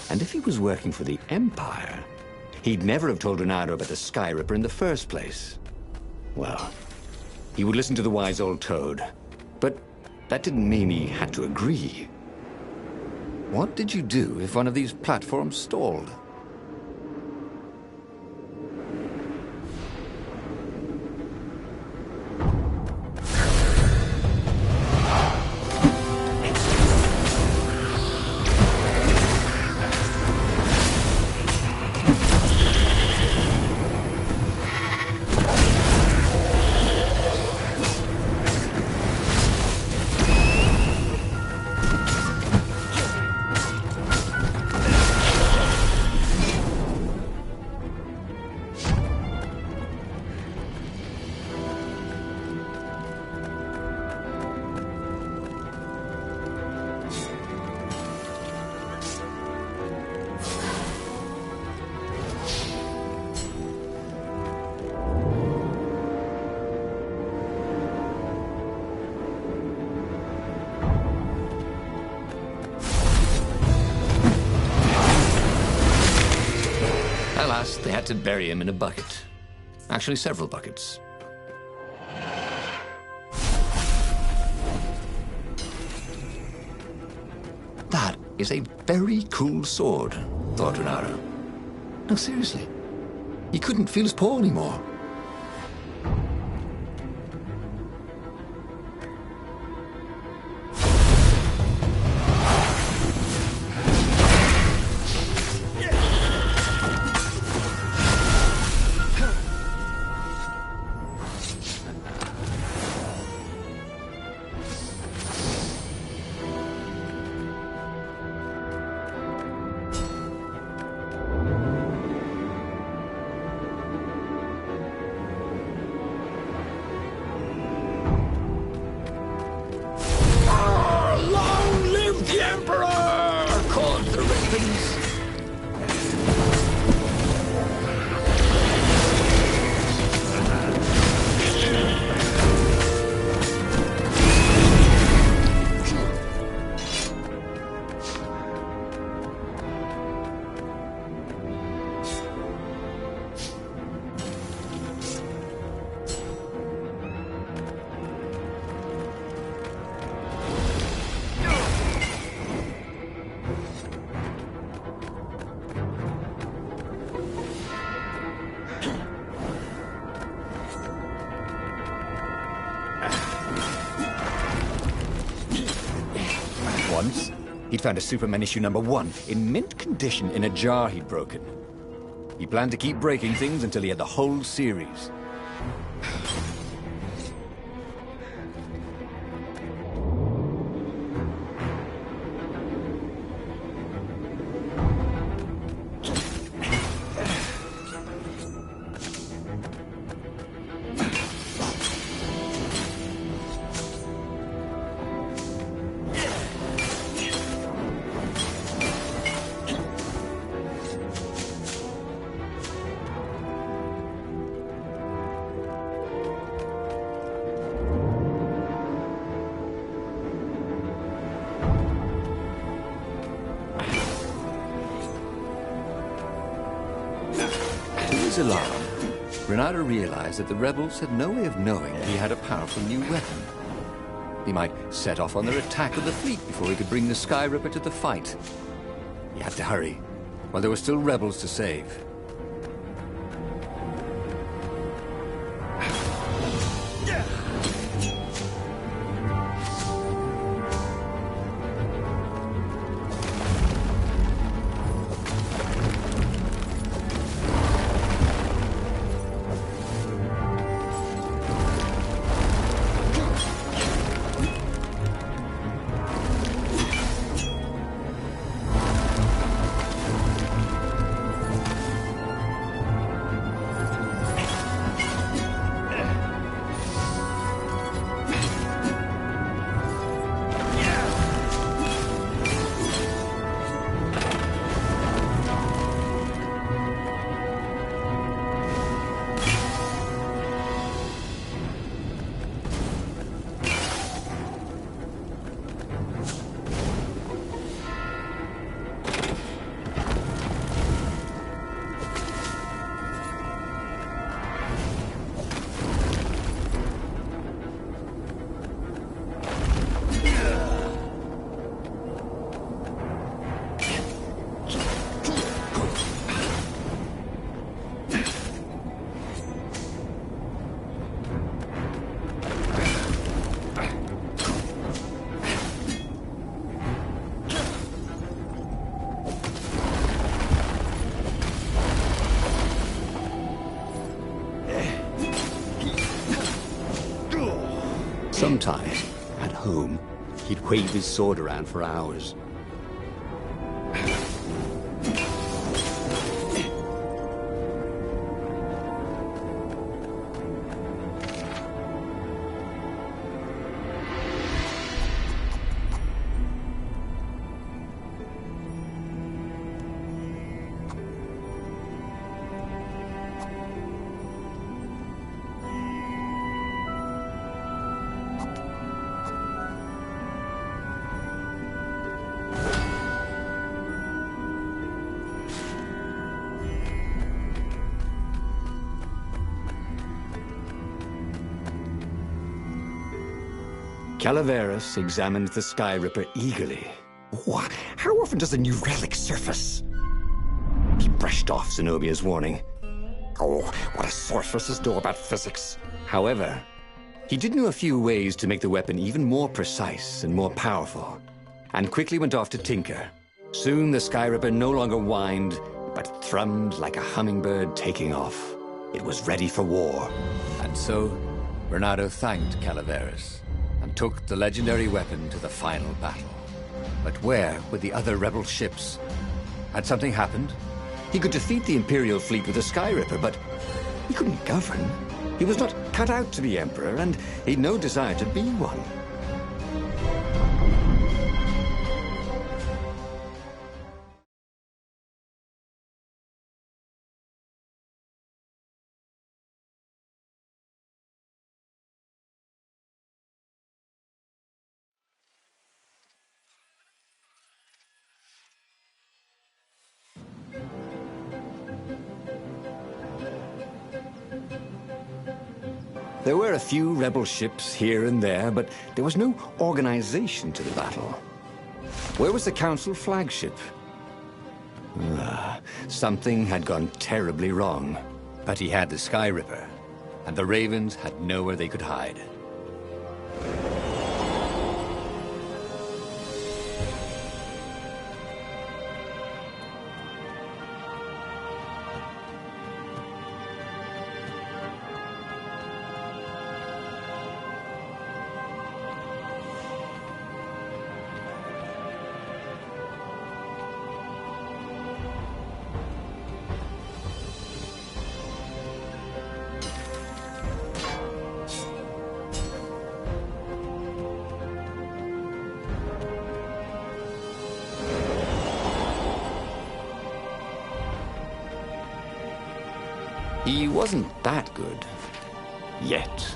And if he was working for the Empire, he'd never have told Renato about the Sky Ripper in the first place. Well, he would listen to the wise old toad. But that didn't mean he had to agree. What did you do if one of these platforms stalled? Alas, they had to bury him in a bucket. Actually, several buckets. That is a very cool sword, thought Renato. No, seriously. He couldn't feel his paw anymore. Once, he'd found a Superman issue #1 in mint condition in a jar he'd broken. He planned to keep breaking things until he had the whole series. To his alarm, Renato realized that the rebels had no way of knowing he had a powerful new weapon. He might set off on their attack of the fleet before he could bring the Sky Ripper to the fight. He had to hurry, while there were still rebels to save. Sometimes, at home, he'd wave his sword around for hours. Calaveras examined the Sky Ripper eagerly. What? How often does a new relic surface? He brushed off Zenobia's warning. Oh, what do sorceresses know about physics? However, he did know a few ways to make the weapon even more precise and more powerful, and quickly went off to tinker. Soon the Sky Ripper no longer whined, but thrummed like a hummingbird taking off. It was ready for war. And so, Bernardo thanked Calaveras and took the legendary weapon to the final battle. But where were the other rebel ships? Had something happened? He could defeat the Imperial fleet with a Sky Ripper, but he couldn't govern. He was not cut out to be Emperor, and he'd no desire to be one. There were a few rebel ships here and there, but there was no organization to the battle. Where was the Council flagship? Something had gone terribly wrong. But he had the Sky Ripper, and the Ravens had nowhere they could hide. He wasn't that good. Yet.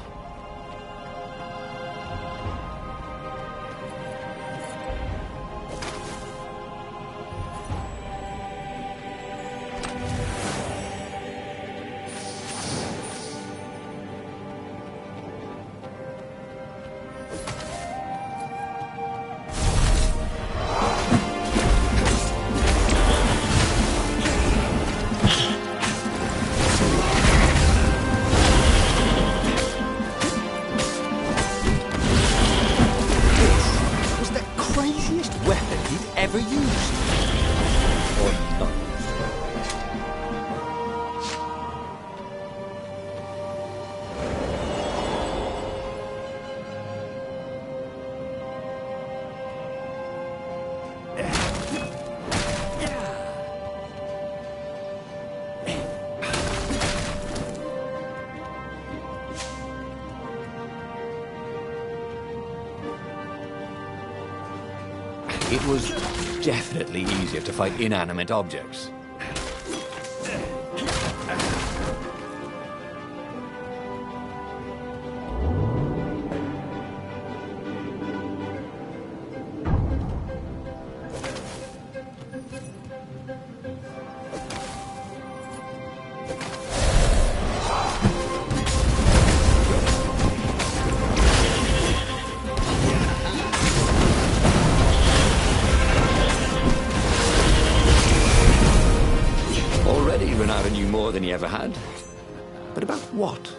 It was definitely easier to fight inanimate objects. Than he ever had. But about what?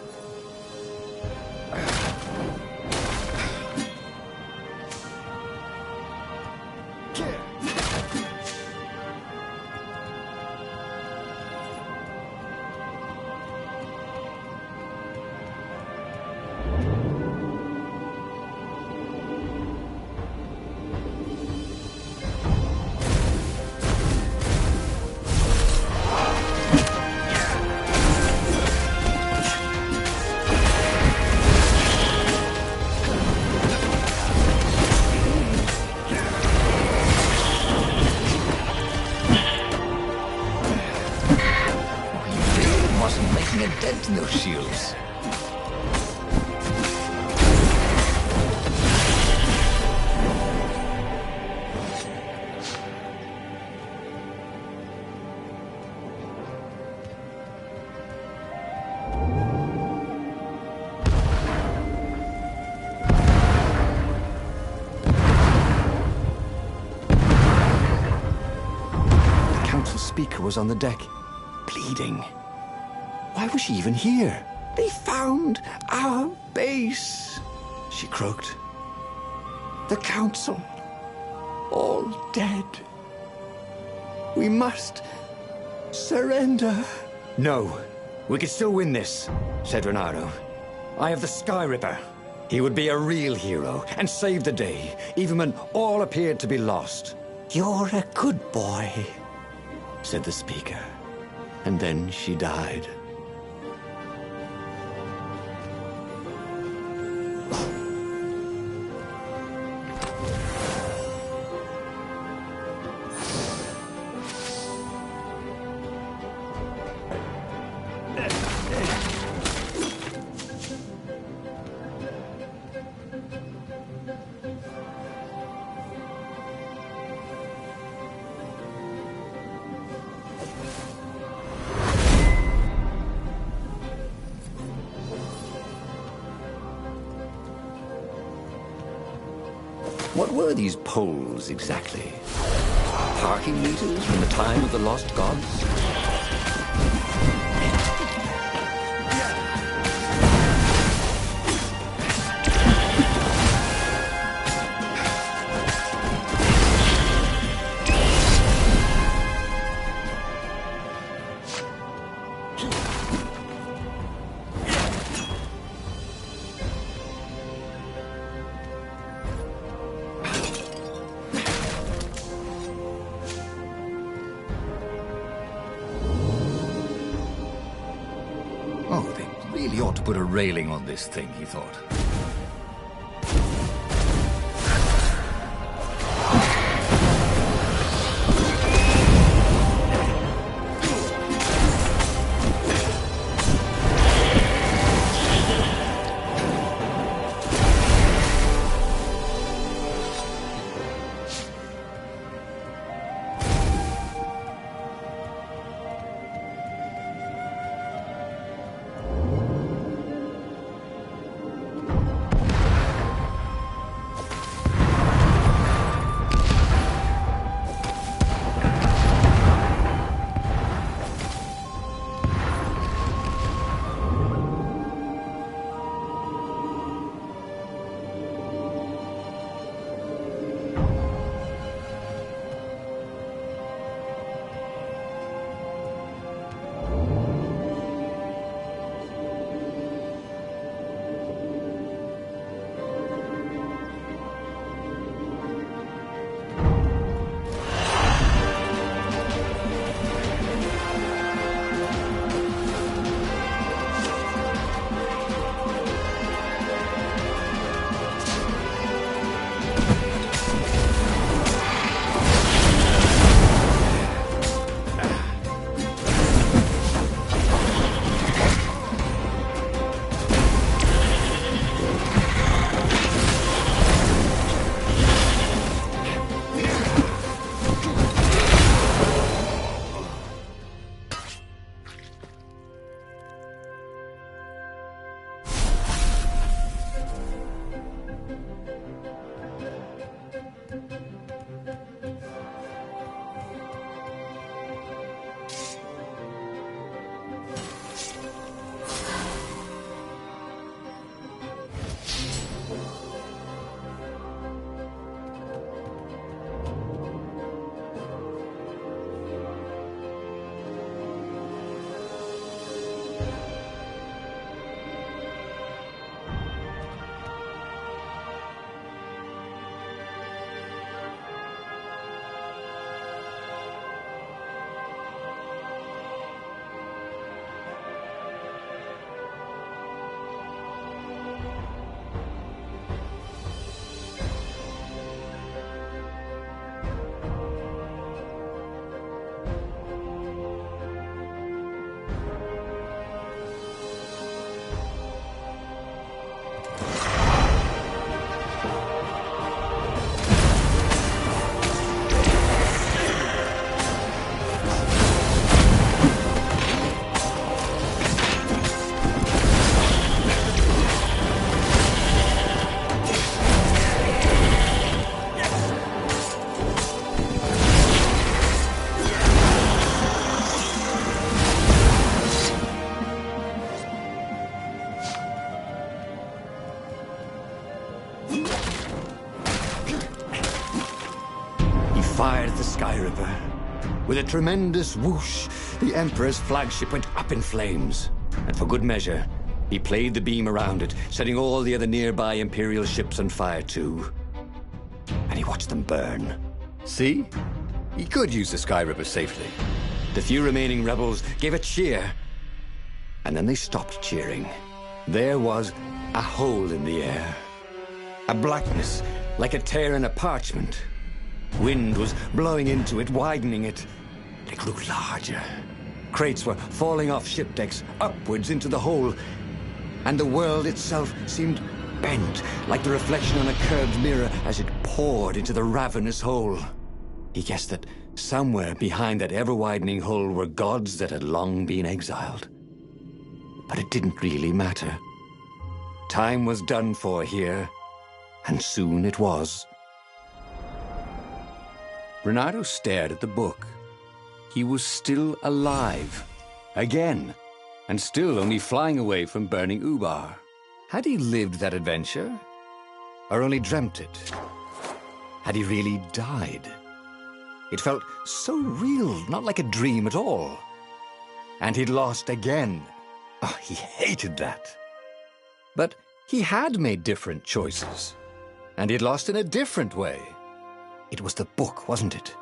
speaker was on the deck, bleeding. Why was she even here? They found our base, she croaked. The council, all dead. We must surrender. No, we can still win this, said Renato. I have the Sky Ripper. He would be a real hero and save the day, even when all appeared to be lost. You're a good boy, said the speaker. And then she died. What were these poles exactly? Parking meters from the time of the lost gods? Oh, they really ought to put a railing on this thing, he thought. He fired at the Sky Ripper. With a tremendous whoosh, the Emperor's flagship went up in flames. And for good measure, he played the beam around it, setting all the other nearby Imperial ships on fire too. And he watched them burn. See? He could use the Sky Ripper safely. The few remaining rebels gave a cheer. And then they stopped cheering. There was a hole in the air. A blackness, like a tear in a parchment. Wind was blowing into it, widening it. It grew larger. Crates were falling off ship decks, upwards into the hole. And the world itself seemed bent, like the reflection on a curved mirror as it poured into the ravenous hole. He guessed that somewhere behind that ever-widening hole were gods that had long been exiled. But it didn't really matter. Time was done for here, and soon it was. Renato stared at the book. He was still alive. Again. And still only flying away from burning Ubar. Had he lived that adventure? Or only dreamt it? Had he really died? It felt so real, not like a dream at all. And he'd lost again. Oh, he hated that. But he had made different choices. And he'd lost in a different way. It was the book, wasn't it?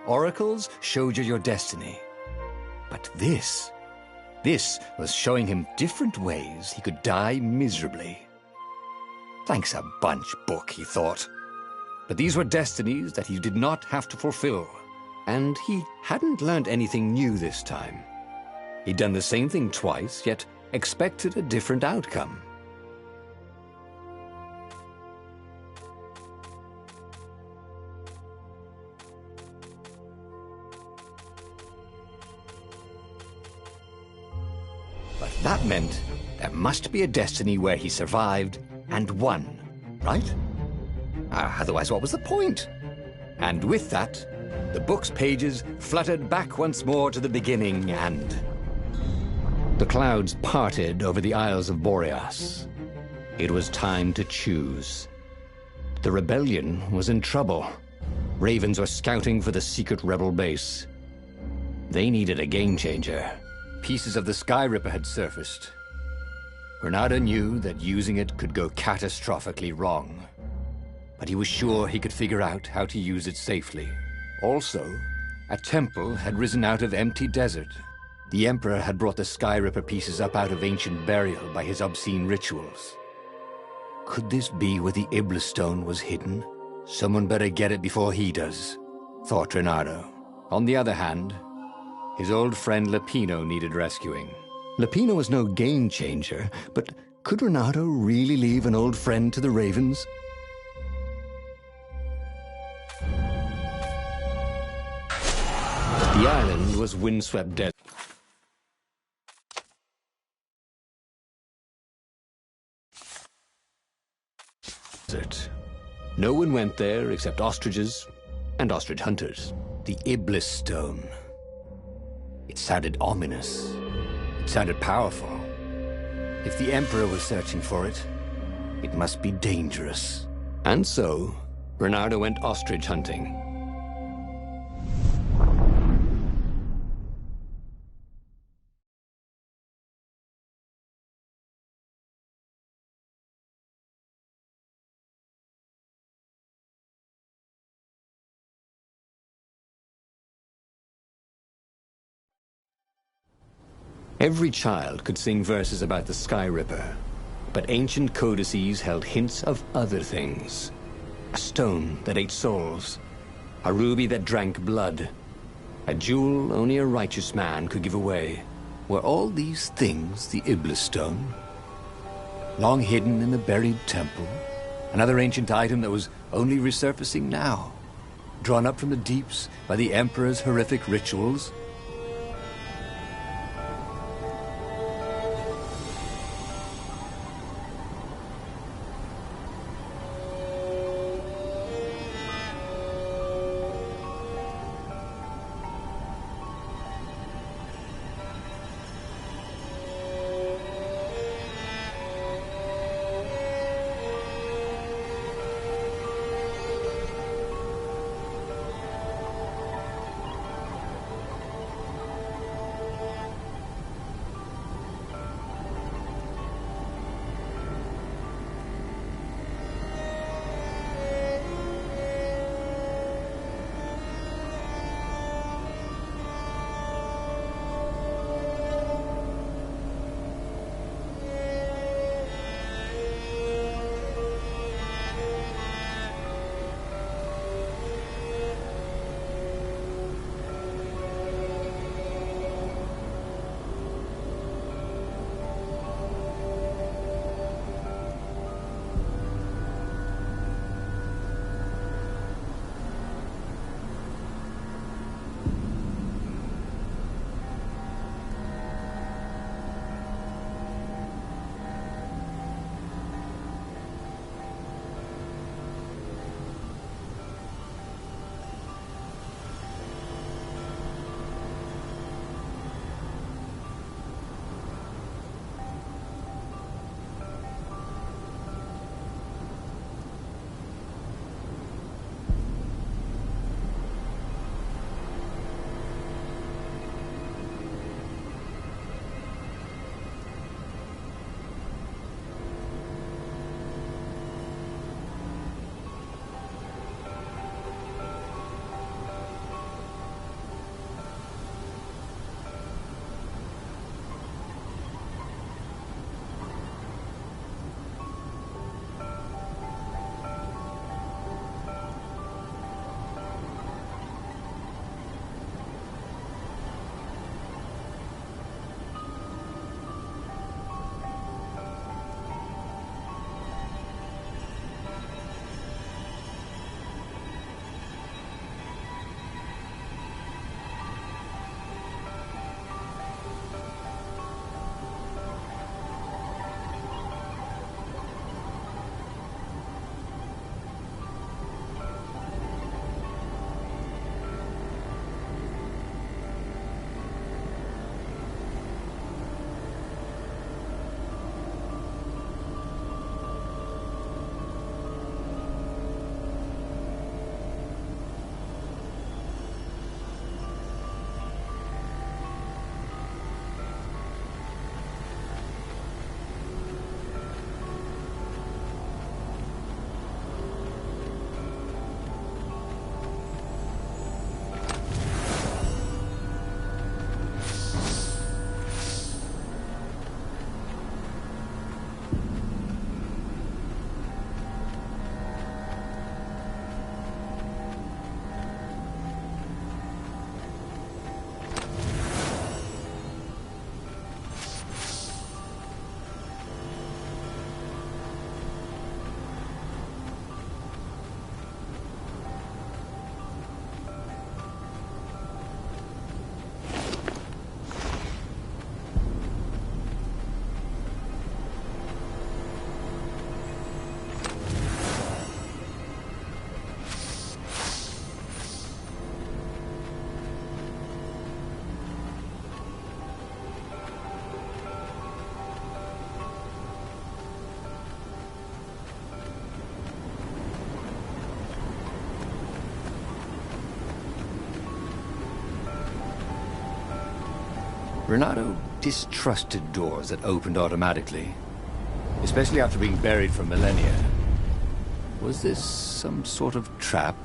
Oracles showed you your destiny. But this was showing him different ways he could die miserably. Thanks a bunch, book, he thought. But these were destinies that he did not have to fulfill. And he hadn't learned anything new this time. He'd done the same thing twice, yet expected a different outcome. But that meant there must be a destiny where he survived and won, right? Otherwise, what was the point? And with that, the book's pages fluttered back once more to the beginning, and the clouds parted over the Isles of Boreas. It was time to choose. The rebellion was in trouble. Ravens were scouting for the secret rebel base. They needed a game changer. Pieces of the Sky Ripper had surfaced. Renato knew that using it could go catastrophically wrong. But he was sure he could figure out how to use it safely. Also, a temple had risen out of empty desert. The Emperor had brought the Sky Ripper pieces up out of ancient burial by his obscene rituals. Could this be where the Iblis stone was hidden? Someone better get it before he does, thought Renato. On the other hand, his old friend Lapino needed rescuing. Lapino was no game changer, but could Renato really leave an old friend to the Ravens? The island was windswept desert. No one went there except ostriches and ostrich hunters. The Iblis stone. It sounded ominous. It sounded powerful. If the Emperor was searching for it, it must be dangerous. And so, Renato went ostrich hunting. Every child could sing verses about the Sky Ripper, but ancient codices held hints of other things. A stone that ate souls, a ruby that drank blood, a jewel only a righteous man could give away. Were all these things the Iblis stone? Long hidden in a buried temple? Another ancient item that was only resurfacing now? Drawn up from the deeps by the Emperor's horrific rituals? Renato distrusted doors that opened automatically, especially after being buried for millennia. Was this some sort of trap?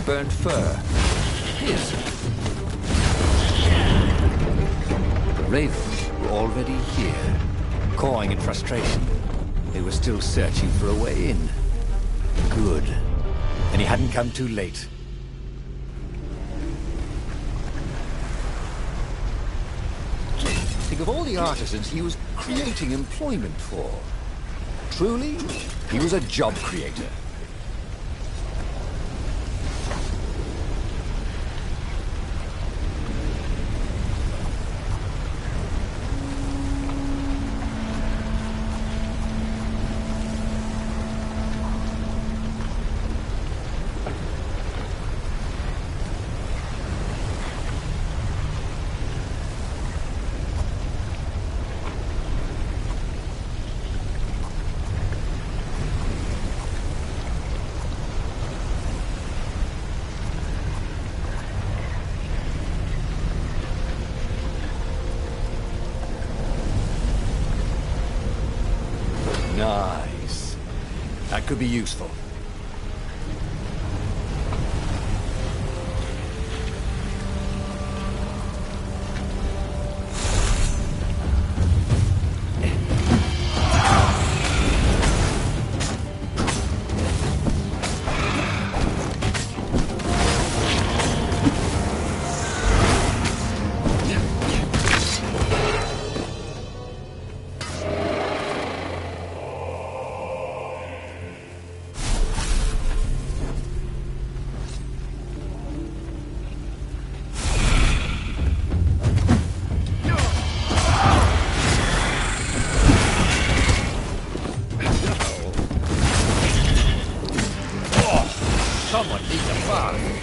Burnt fur. His. The ravens were already here, cawing in frustration. They were still searching for a way in. Good. And he hadn't come too late. Think of all the artisans he was creating employment for. Truly, he was a job creator. Nice. That could be useful. Someone needs a bath.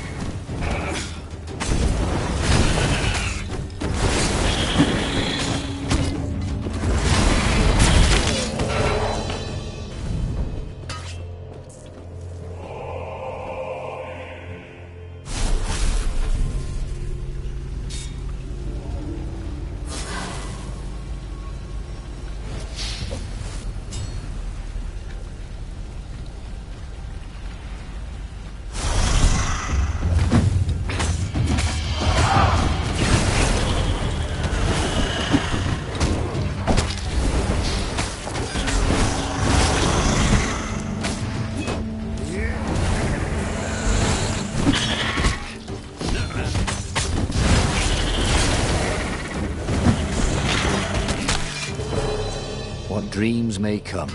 What dreams may come,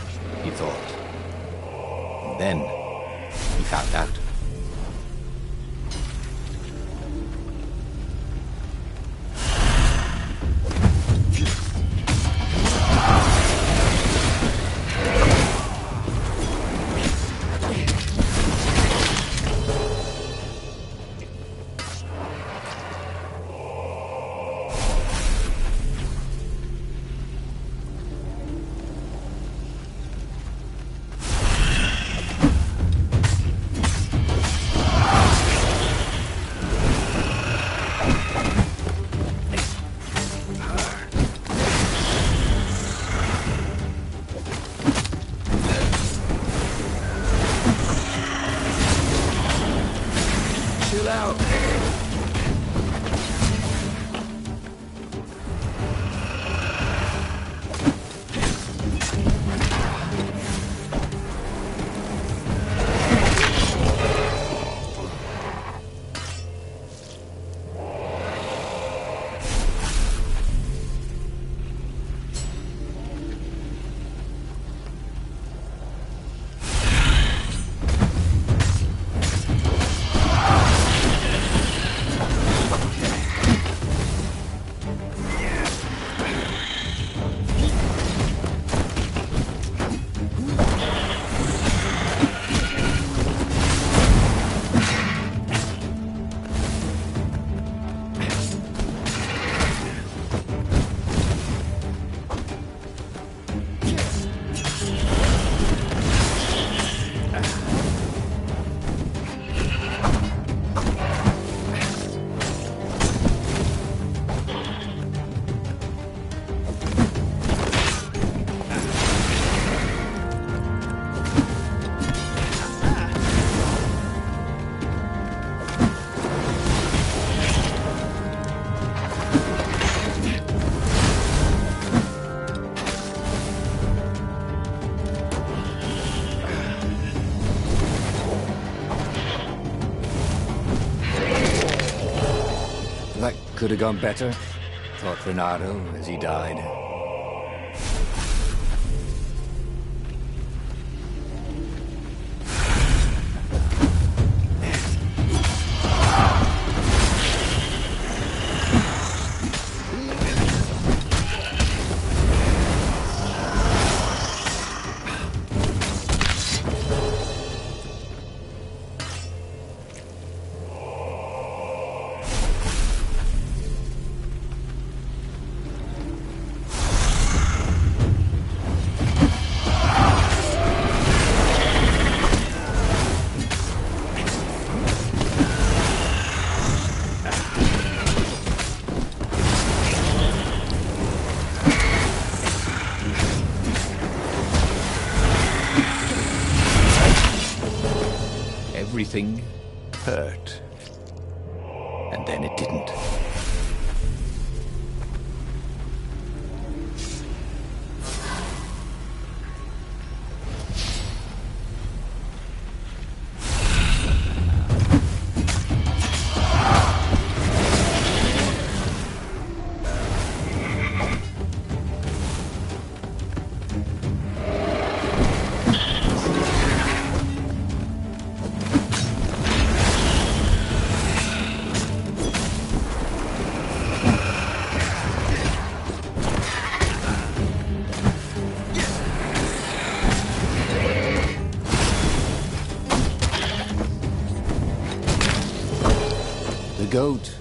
he thought. And then, he found out. out. That could have gone better, thought Renato as he died. Everything hurt. And then it didn't. The goat.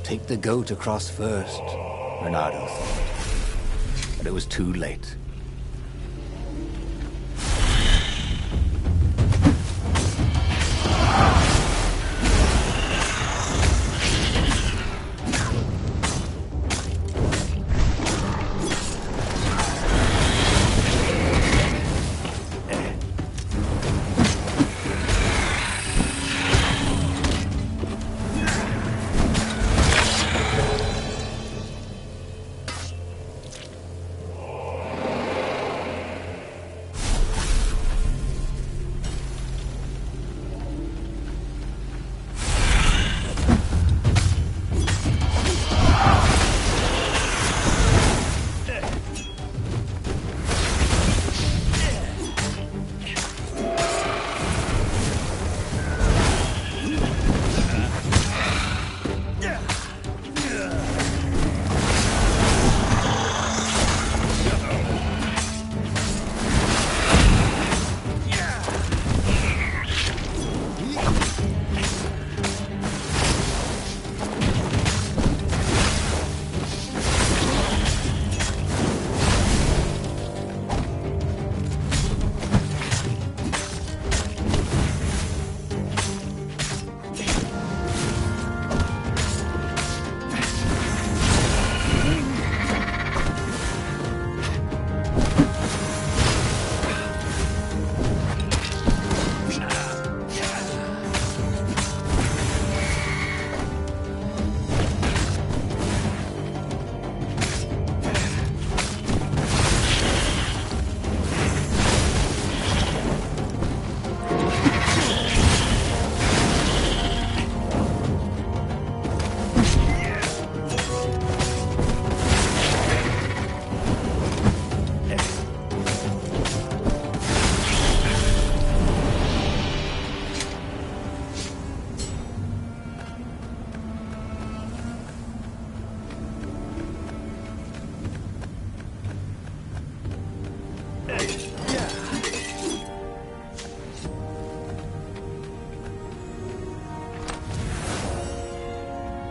Take the goat across first, Renato thought. But it was too late.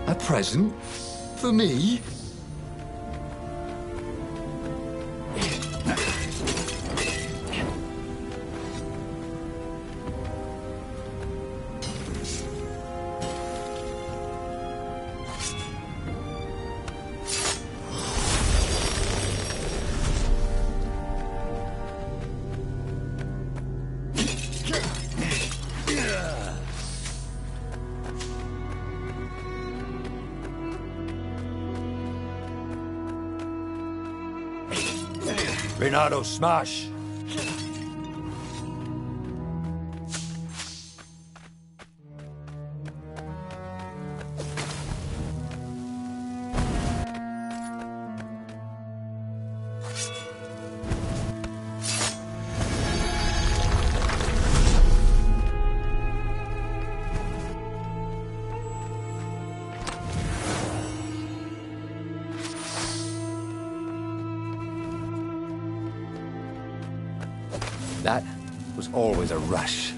A present? For me? Renato, smash! That was always a rush.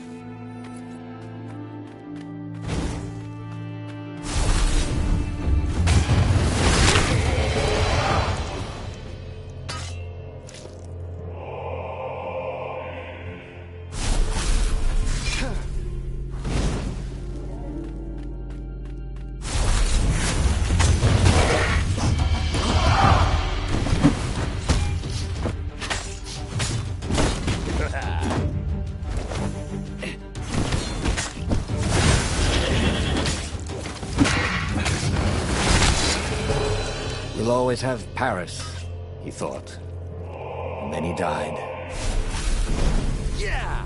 We'll always have Paris, he thought. And then he died. Yeah!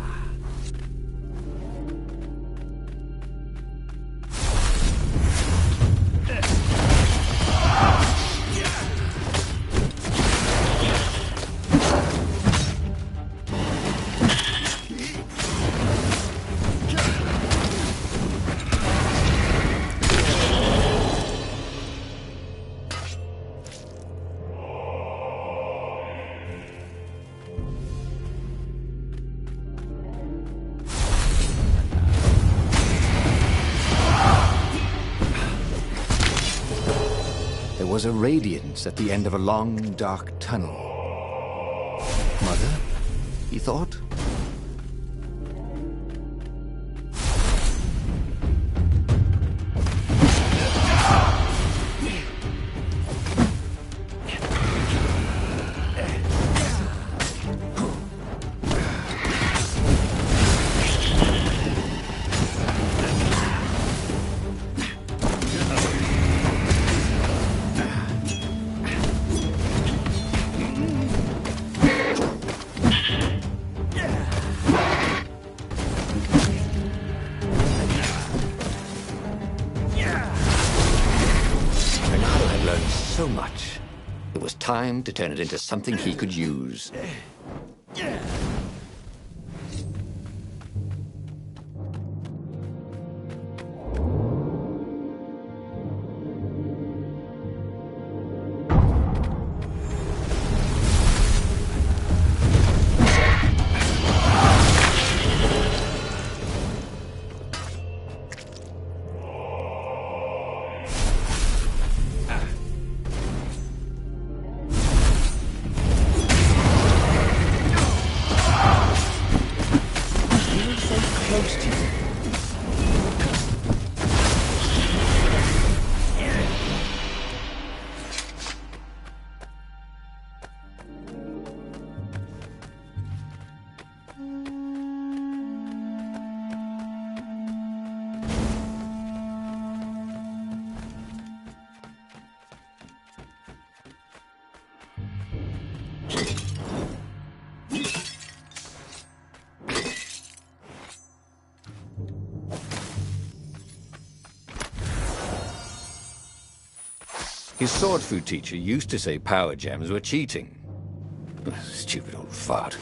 There was a radiance at the end of a long, dark tunnel. Mother, he thought. So much. It was time to turn it into something he could use. His sword food teacher used to say power gems were cheating. Stupid old fart.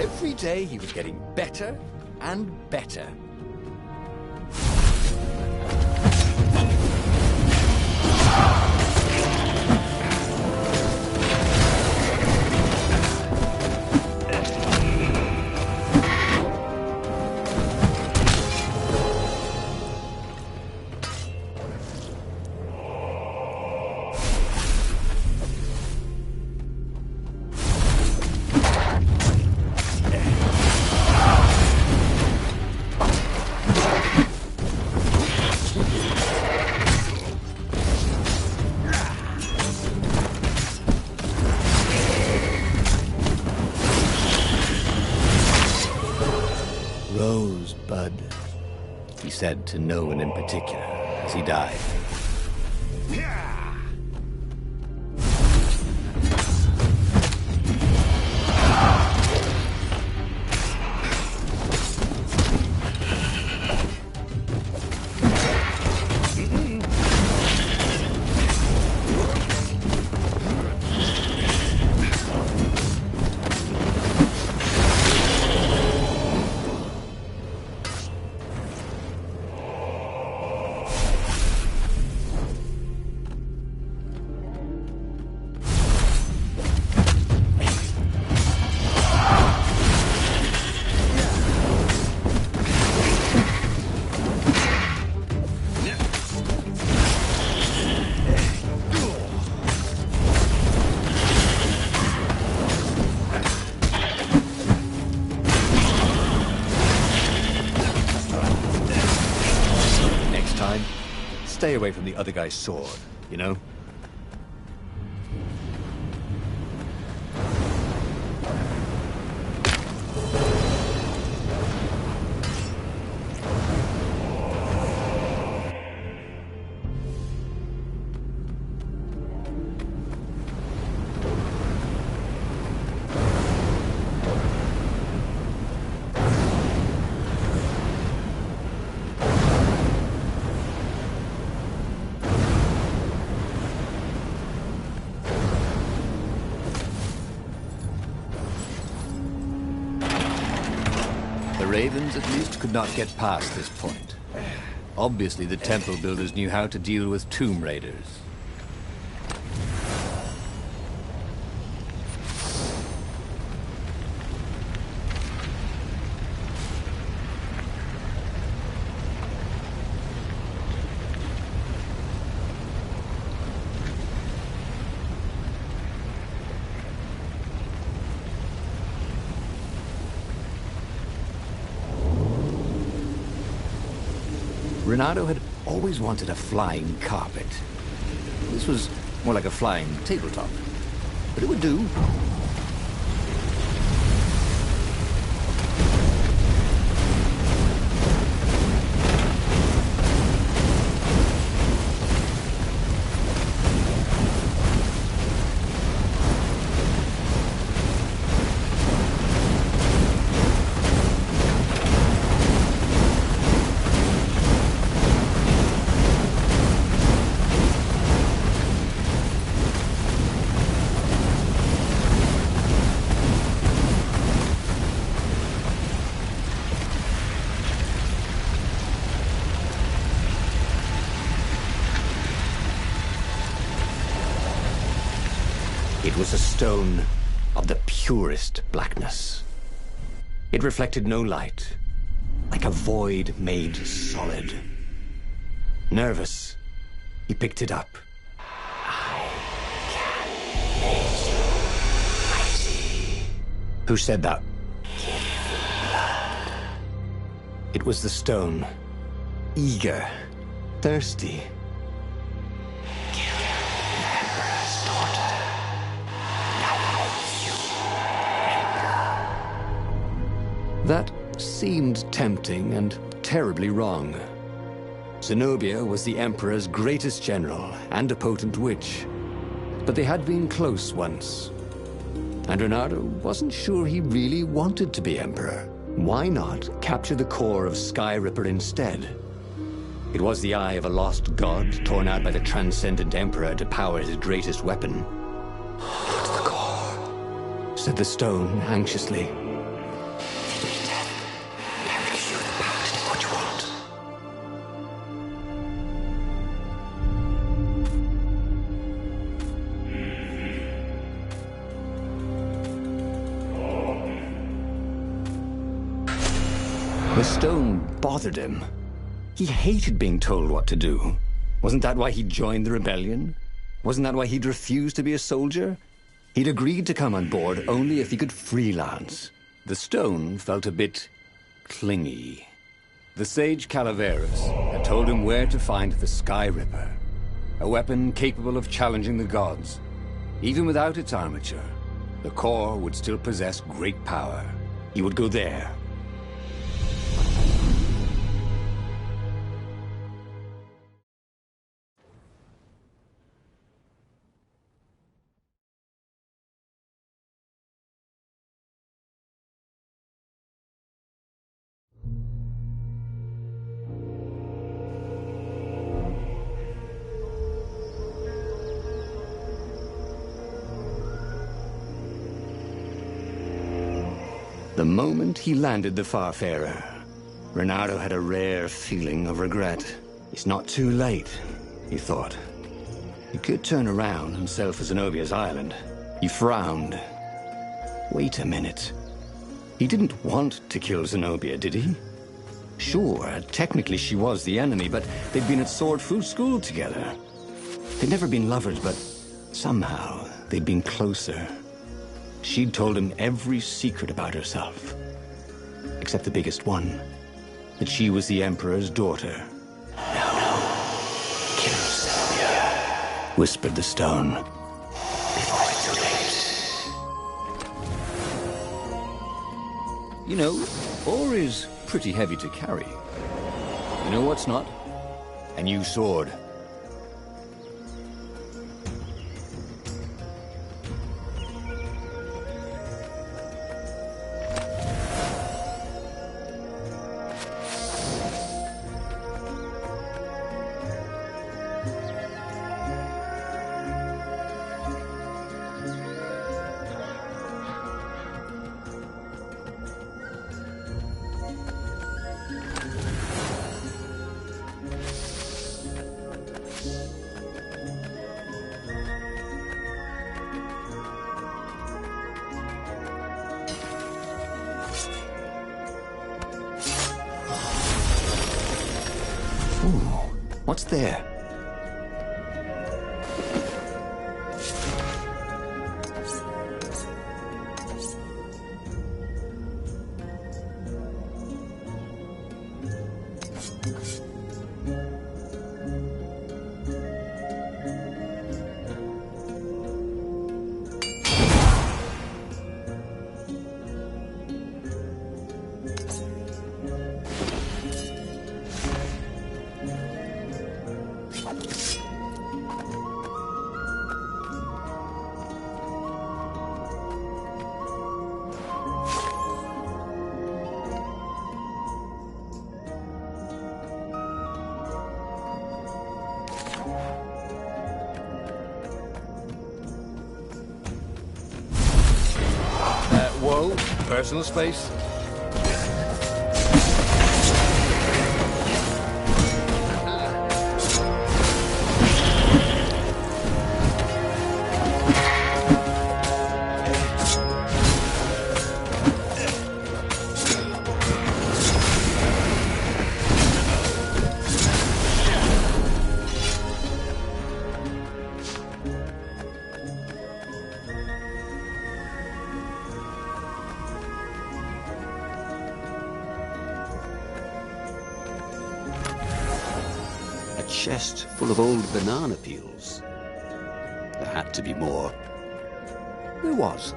Every day he was getting better and better. Rosebud, he said to no one in particular as he died. Stay away from the other guy's sword, you know? The Ravens, at least, could not get past this point. Obviously, the temple builders knew how to deal with tomb raiders. Renato had always wanted a flying carpet. This was more like a flying tabletop, but it would do. It was a stone of the purest blackness. It reflected no light, like a void made solid. Nervous, he picked it up. I can make you mighty. Who said that? Give me blood. It was the stone, eager, thirsty. That seemed tempting and terribly wrong. Zenobia was the Emperor's greatest general and a potent witch. But they had been close once. And Renato wasn't sure he really wanted to be Emperor. Why not capture the core of Sky Ripper instead? It was the eye of a lost god torn out by the transcendent Emperor to power his greatest weapon. "It's the core," said the stone anxiously. The stone bothered him. He hated being told what to do. Wasn't that why he joined the rebellion? Wasn't that why he'd refused to be a soldier? He'd agreed to come on board only if he could freelance. The stone felt a bit clingy. The sage Calaveras had told him where to find the Sky Ripper, a weapon capable of challenging the gods. Even without its armature, the core would still possess great power. He would go there. The moment he landed the Farfarer, Renato had a rare feeling of regret. It's not too late, he thought. He could turn around and sail for Zenobia's island. He frowned. Wait a minute. He didn't want to kill Zenobia, did he? Sure, technically she was the enemy, but they'd been at Sword Food School together. They'd never been lovers, but somehow they'd been closer. She'd told him every secret about herself. Except the biggest one. That she was the Emperor's daughter. No. Kill Zenobia, whispered the stone. Before it's too late. You know, ore is pretty heavy to carry. You know what's not? A new sword. What's there? Whoa, personal space? Chest full of old banana peels. There had to be more. There was.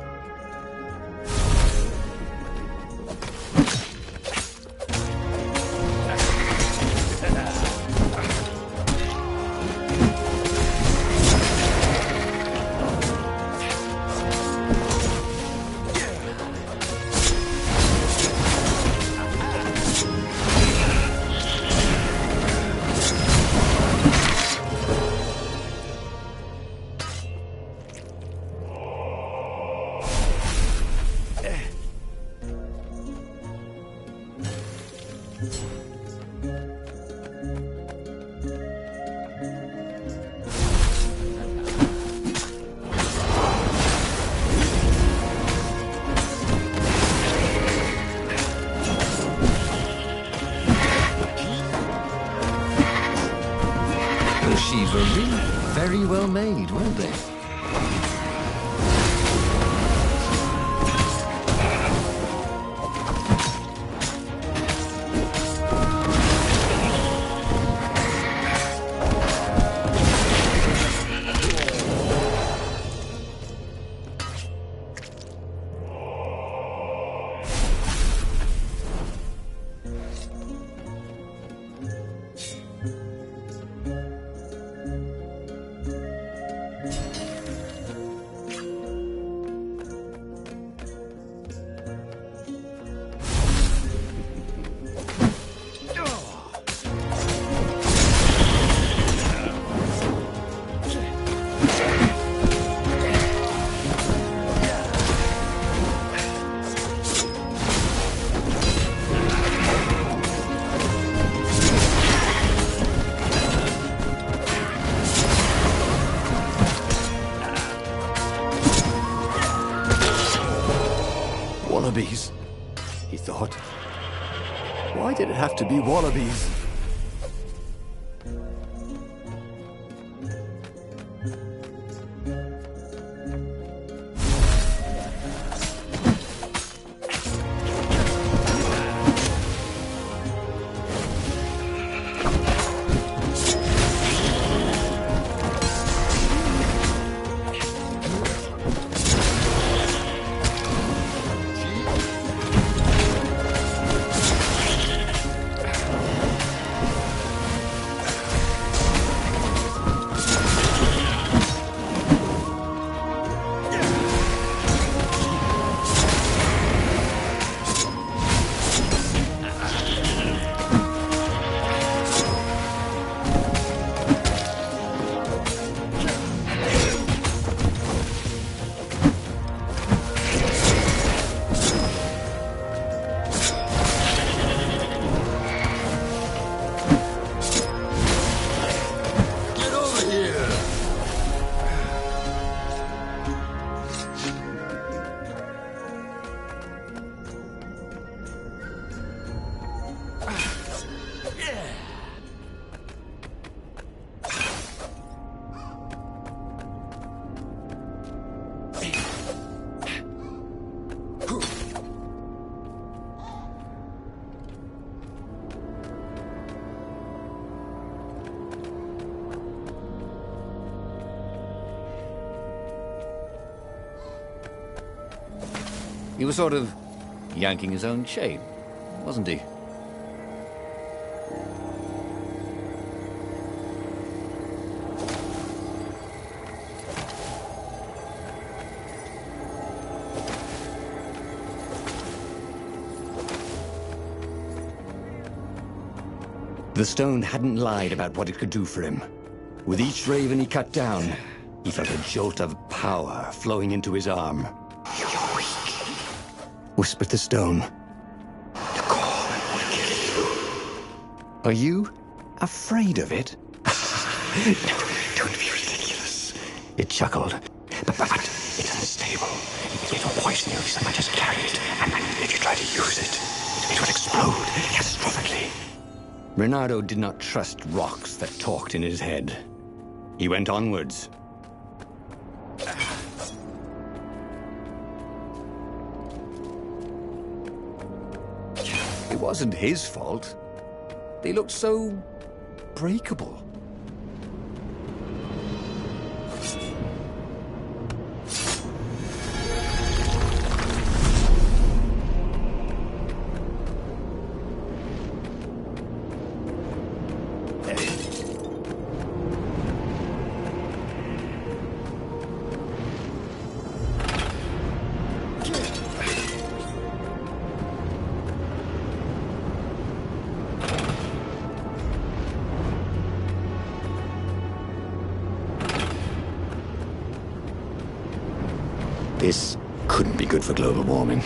don't they? Wallabies, he thought. Why did it have to be wallabies? He was sort of yanking his own chain, wasn't he? The stone hadn't lied about what it could do for him. With each raven he cut down, he felt a jolt of power flowing into his arm. "You're weak," whispered the stone. "The core will kill you." "Are you afraid of it?" "No, don't be ridiculous," it chuckled. But it's unstable. It will poison you so much as carry it, and if you try to use it, it will explode catastrophically. Bernardo did not trust rocks that talked in his head. He went onwards. It wasn't his fault. They looked so breakable. This couldn't be good for global warming.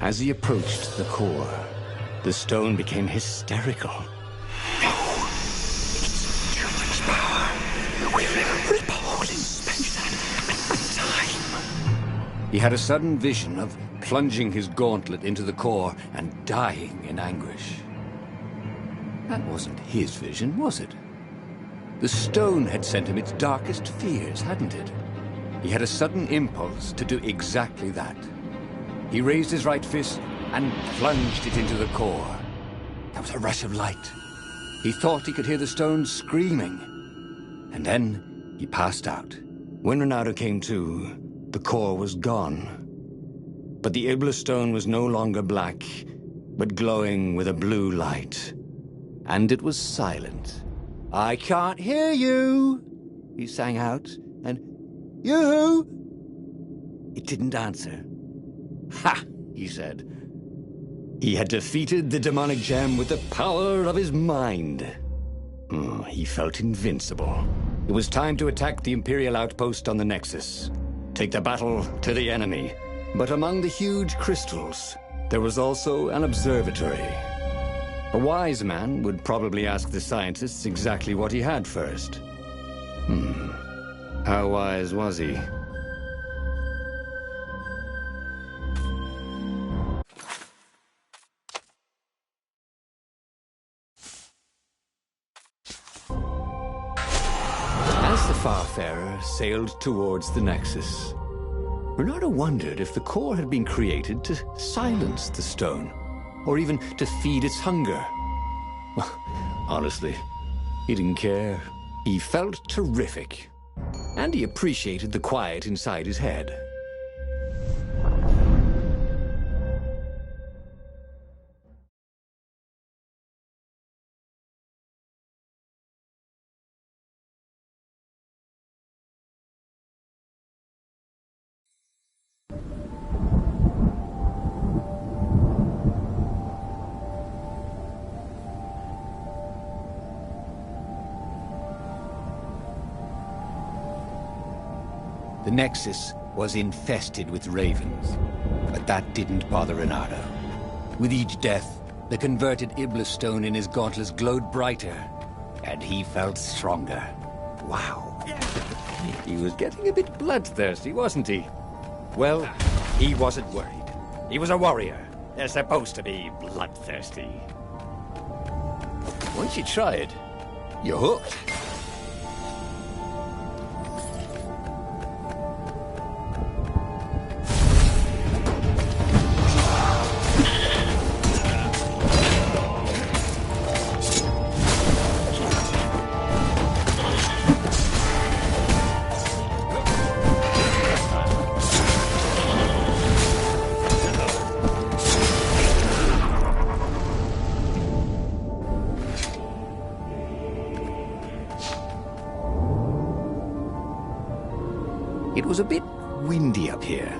As he approached the core, the stone became hysterical. No, it's too much power. We will rip a hole in space and time. He had a sudden vision of plunging his gauntlet into the core and dying in anguish. That wasn't his vision, was it? The stone had sent him its darkest fears, hadn't it? He had a sudden impulse to do exactly that. He raised his right fist and plunged it into the core. There was a rush of light. He thought he could hear the stone screaming. And then he passed out. When Renato came to, the core was gone. But the Iblis stone was no longer black, but glowing with a blue light. And it was silent. "I can't hear you," he sang out, and "Yoo-hoo!" It didn't answer. "Ha!" he said. He had defeated the demonic gem with the power of his mind. He felt invincible. It was time to attack the Imperial outpost on the Nexus. Take the battle to the enemy. But among the huge crystals, there was also an observatory. A wise man would probably ask the scientists exactly what he had first. How wise was he? As the Farfarer sailed towards the Nexus, Renato wondered if the core had been created to silence the stone, or even to feed its hunger. Well, honestly, he didn't care. He felt terrific, and he appreciated the quiet inside his head. The Nexus was infested with ravens, but that didn't bother Renato. With each death, the converted Iblis stone in his gauntlets glowed brighter, and he felt stronger. Wow. He was getting a bit bloodthirsty, wasn't he? Well, he wasn't worried. He was a warrior. They're supposed to be bloodthirsty. Once you try it, you're hooked. It was a bit windy up here.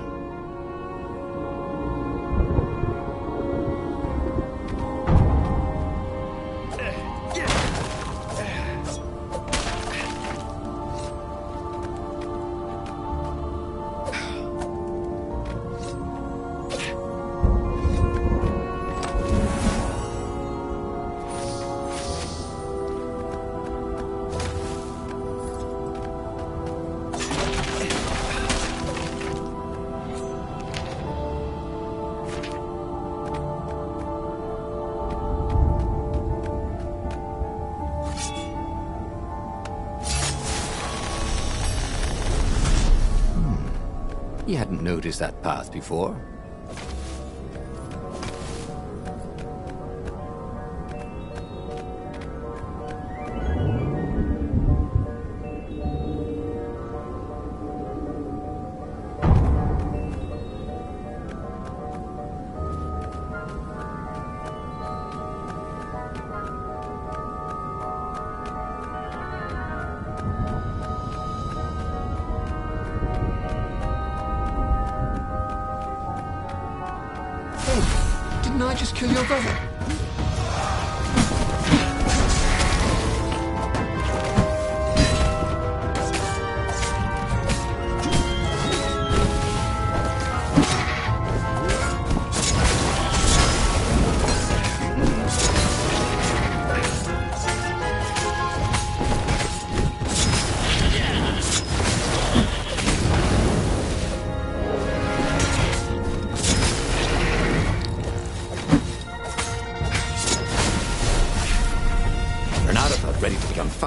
He hadn't noticed that path before. Didn't I just kill your brother?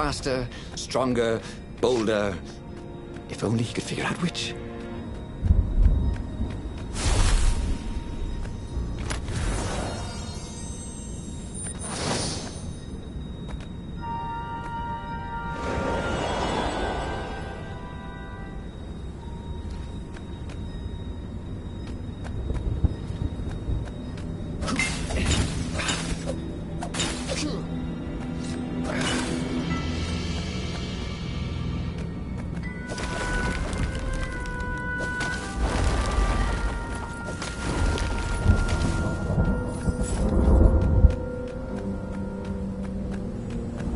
faster, stronger, bolder. If only he could figure out which.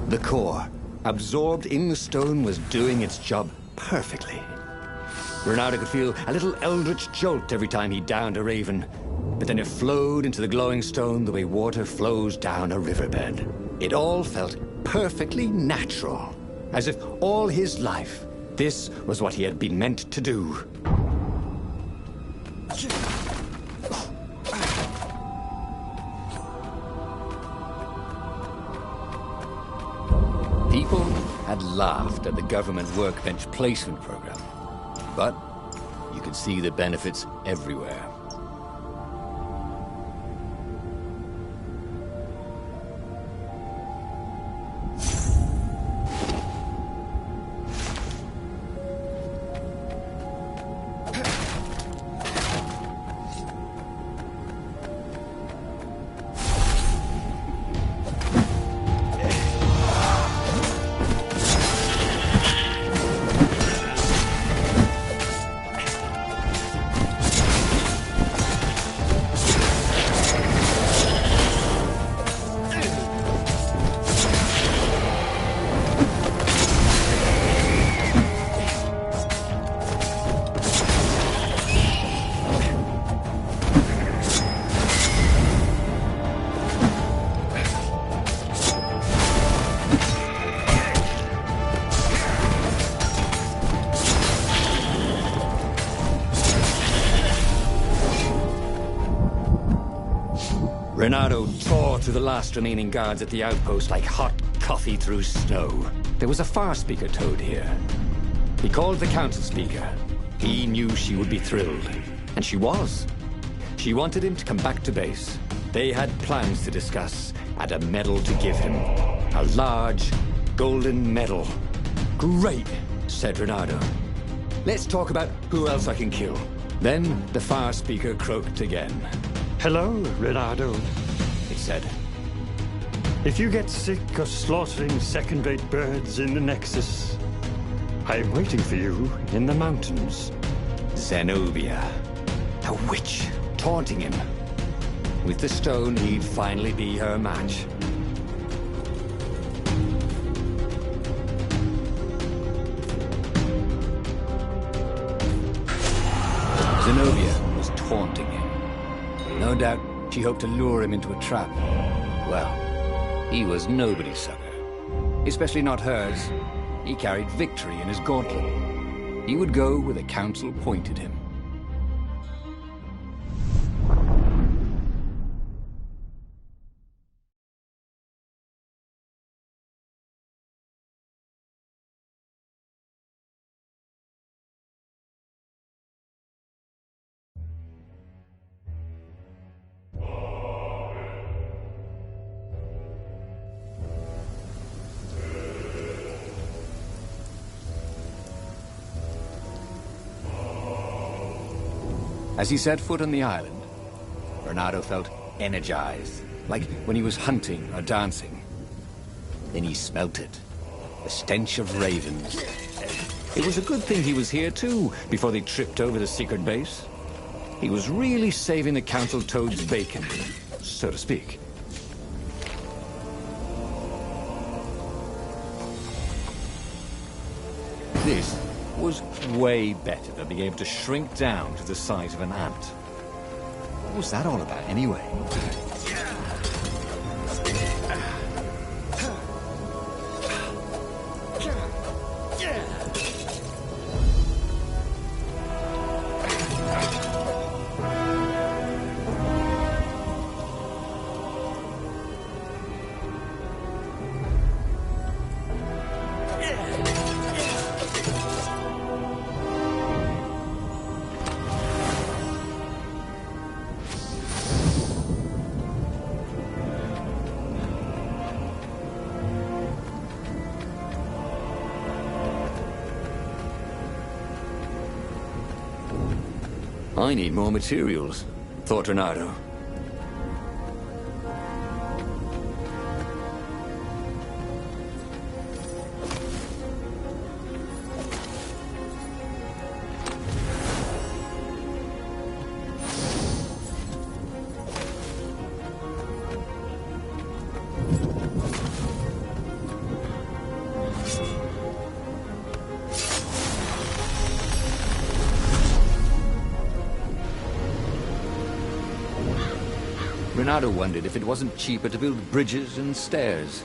The core, absorbed in the stone, was doing its job perfectly. Ronaldo could feel a little eldritch jolt every time he downed a raven, but then it flowed into the glowing stone the way water flows down a riverbed. It all felt perfectly natural, as if all his life, this was what he had been meant to do. People had laughed at the government workbench placement program, but you could see the benefits everywhere. Renato tore through the last remaining guards at the outpost like hot coffee through snow. There was a far speaker toad here. He called the council speaker. He knew she would be thrilled. And she was. She wanted him to come back to base. They had plans to discuss and a medal to give him. A large, golden medal. Great, said Renato. Let's talk about who else I can kill. Then the far speaker croaked again. Hello, Renato, It said. If you get sick of slaughtering second-rate birds in the Nexus, I'm waiting for you in the mountains. Zenobia, a witch, taunting him. With the stone, he'd finally be her match. Zenobia was taunting him. No doubt she hoped to lure him into a trap. Well, he was nobody's sucker. Especially not hers. He carried victory in his gauntlet. He would go where the council pointed him. As he set foot on the island, Renato felt energized, like when he was hunting or dancing. Then he smelt it, the stench of ravens. It was a good thing he was here too, before they tripped over the secret base. He was really saving the council toad's bacon, so to speak. This was way better than being able to shrink down to the size of an ant. What was that all about, anyway? I need more materials, thought Renato. Renato wondered if it wasn't cheaper to build bridges and stairs.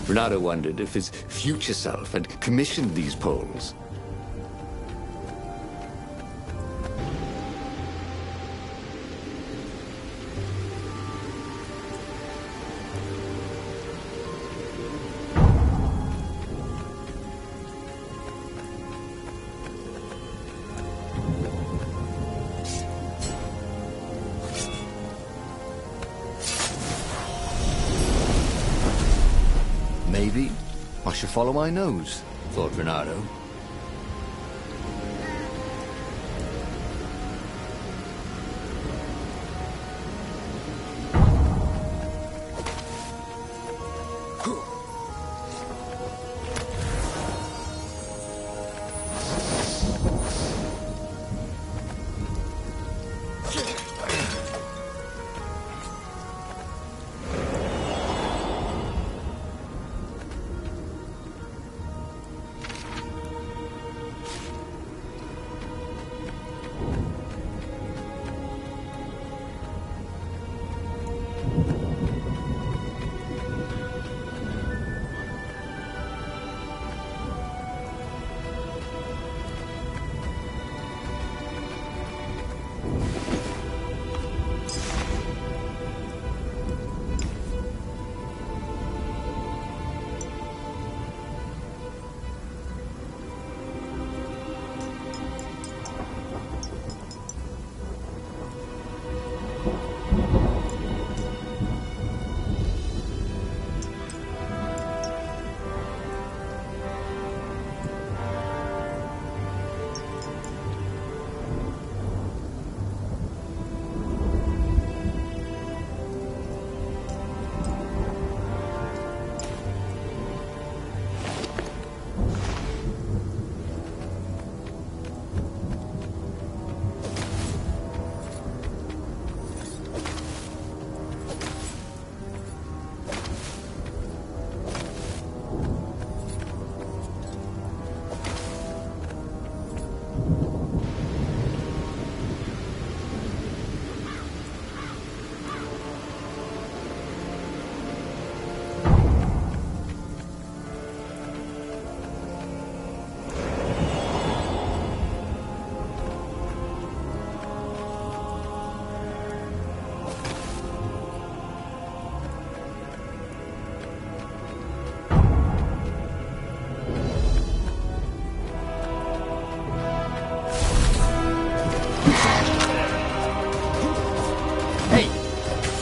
Renato wondered if his future self had commissioned these poles. Maybe I should follow my nose, thought Renato.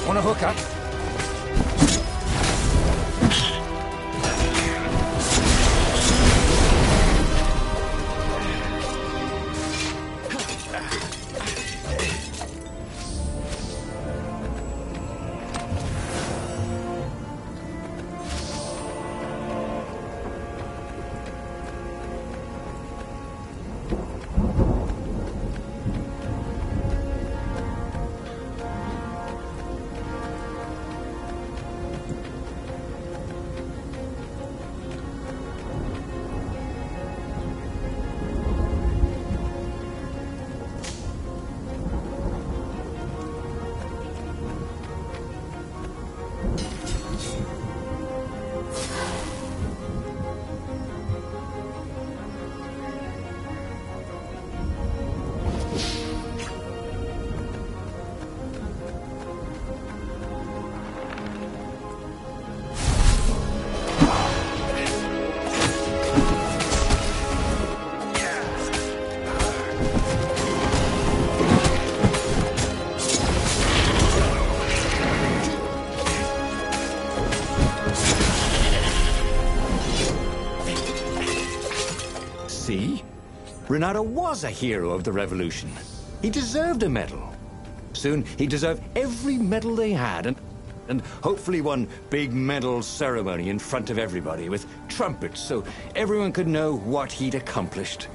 Want a hookup? Renato was a hero of the revolution. He deserved a medal. Soon, he deserved every medal they had, and hopefully one big medal ceremony in front of everybody with trumpets so everyone could know what he'd accomplished.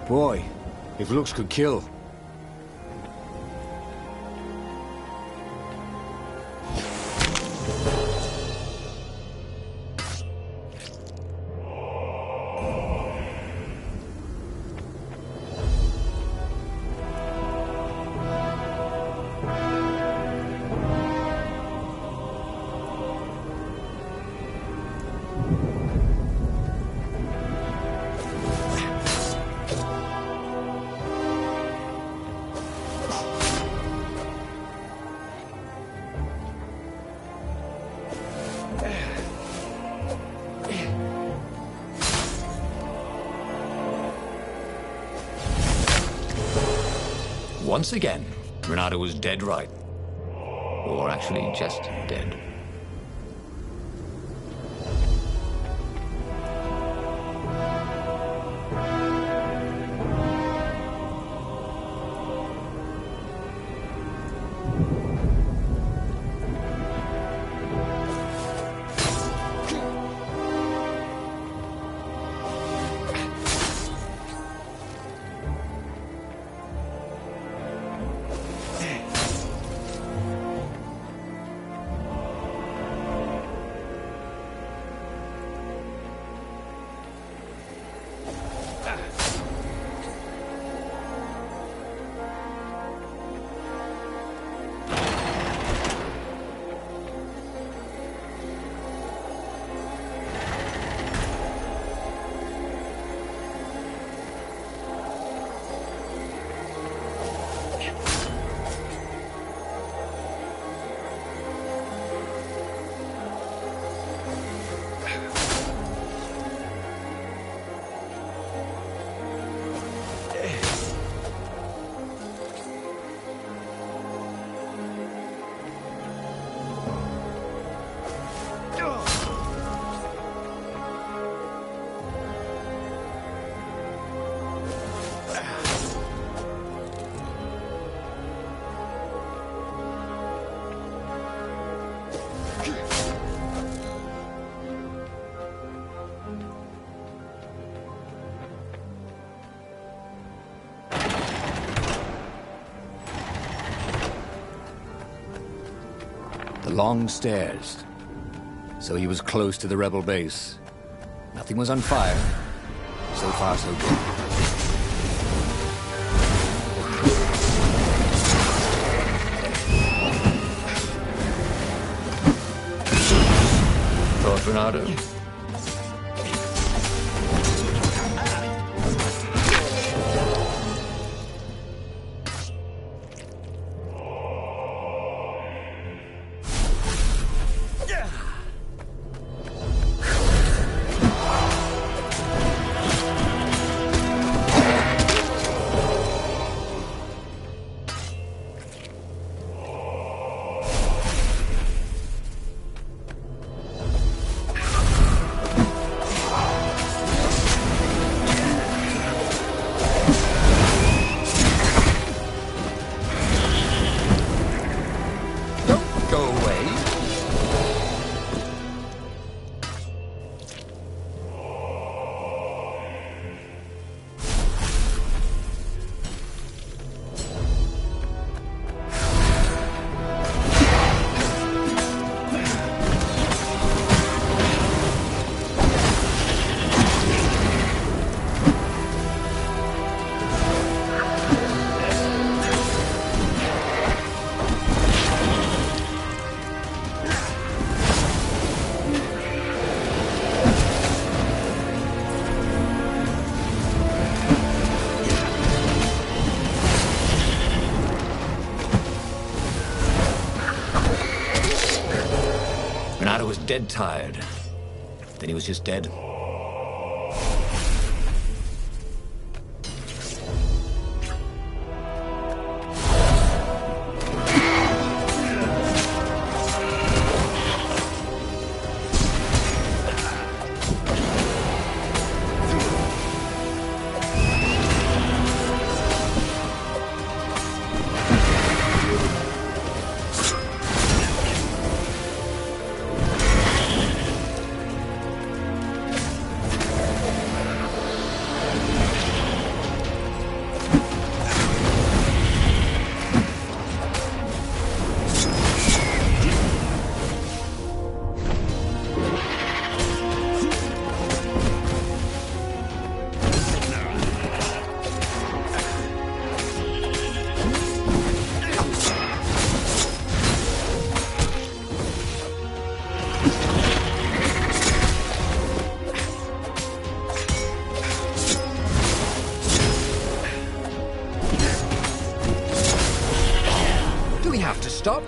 Boy, if looks could kill. Once again, Renato was dead right. Or actually, just dead. The long stairs. So he was close to the rebel base. Nothing was on fire. So far, so good. Thought Renato. dead tired. Then he was just dead. Stop.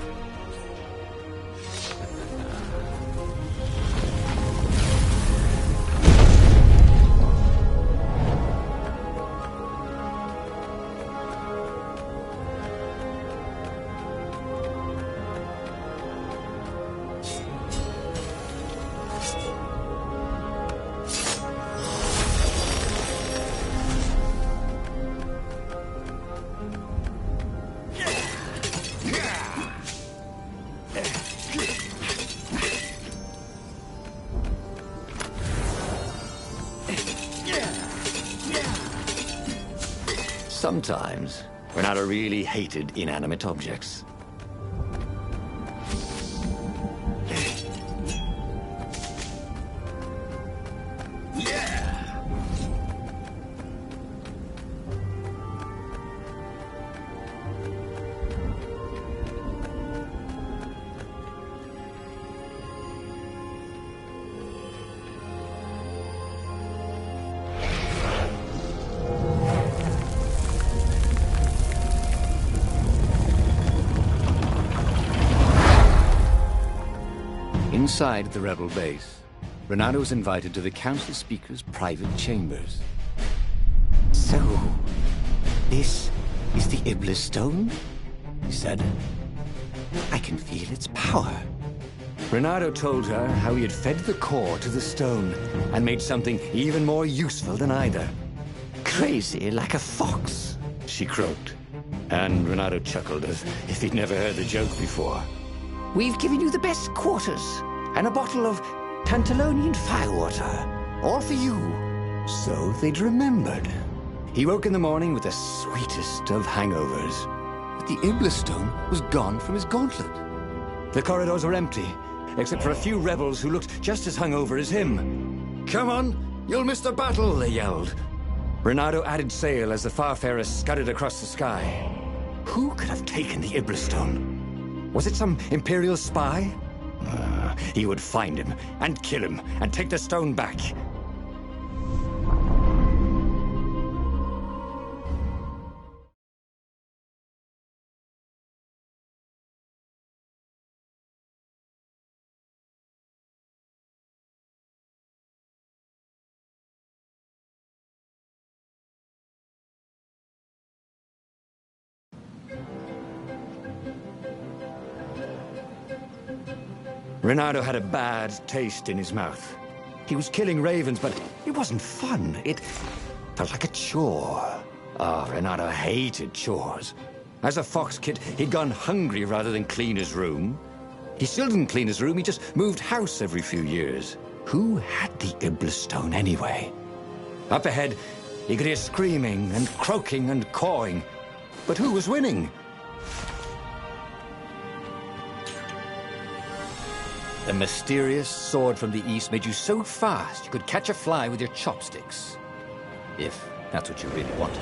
Sometimes, Renato really hated inanimate objects. Inside the rebel base, Renato was invited to the council speaker's private chambers. So, this is the Iblis Stone? He said. I can feel its power. Renato told her how he had fed the core to the stone and made something even more useful than either. Crazy like a fox, she croaked. And Renato chuckled as if he'd never heard the joke before. We've given you the best quarters and a bottle of Tantalonian firewater. All for you. So they'd remembered. He woke in the morning with the sweetest of hangovers. But the Iblis Stone was gone from his gauntlet. The corridors were empty, except for a few rebels who looked just as hungover as him. "Come on, you'll miss the battle," they yelled. Renato added sail as the Farfarer scudded across the sky. Who could have taken the Iblis Stone? Was it some Imperial spy? He would find him, and kill him, and take the stone back. Renato had a bad taste in his mouth. He was killing ravens, but it wasn't fun. It felt like a chore. Renato hated chores. As a fox kid, he'd gone hungry rather than clean his room. He still didn't clean his room, he just moved house every few years. Who had the Iblis Stone anyway? Up ahead, he could hear screaming and croaking and cawing. But who was winning? The mysterious sword from the east made you so fast you could catch a fly with your chopsticks. If that's what you really wanted.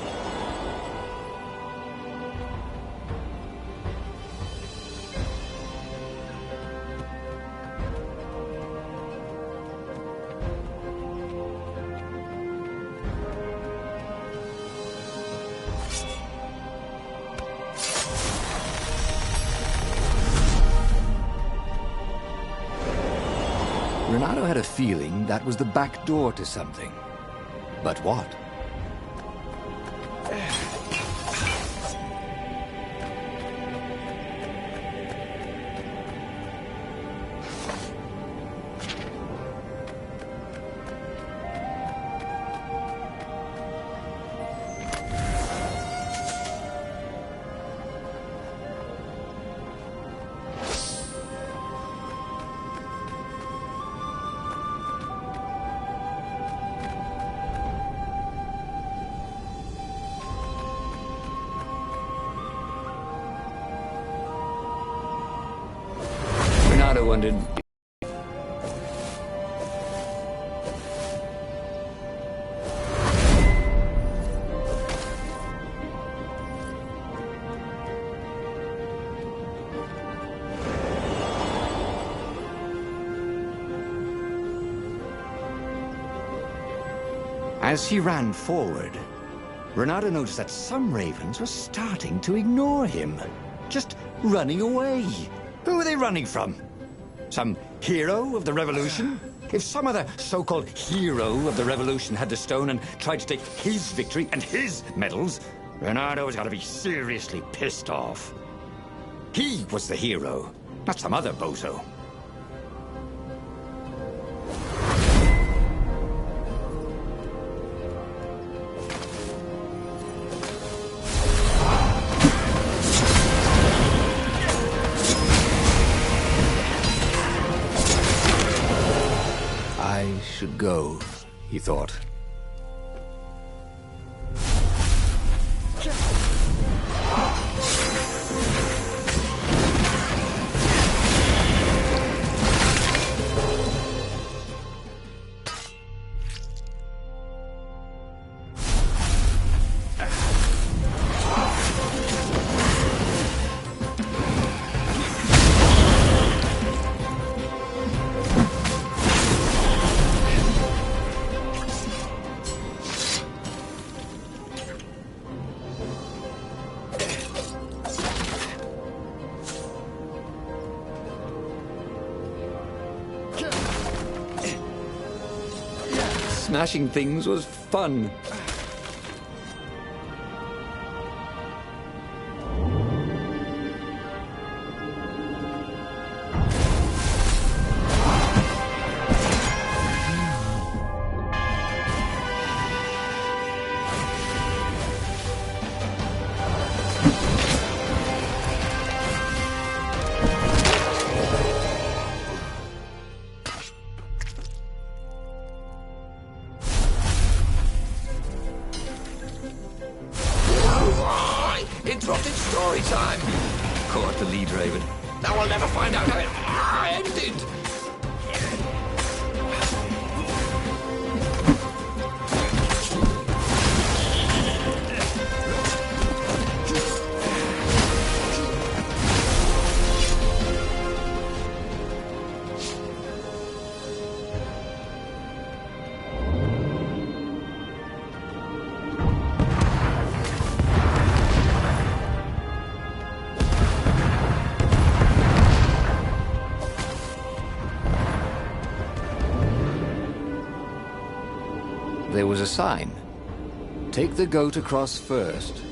Renato had a feeling that was the back door to something. But what? Renato wondered. As he ran forward, Renato noticed that some ravens were starting to ignore him, just running away. Who were they running from? Some hero of the revolution? If some other so-called hero of the revolution had the stone and tried to take his victory and his medals, Renato was going to be seriously pissed off. He was the hero, not some other bozo. I should go, he thought. Smashing things was fun. Interrupted story time. Caught the lead raven. Now I'll never find out how it ended. There was a sign. Take the goat across first.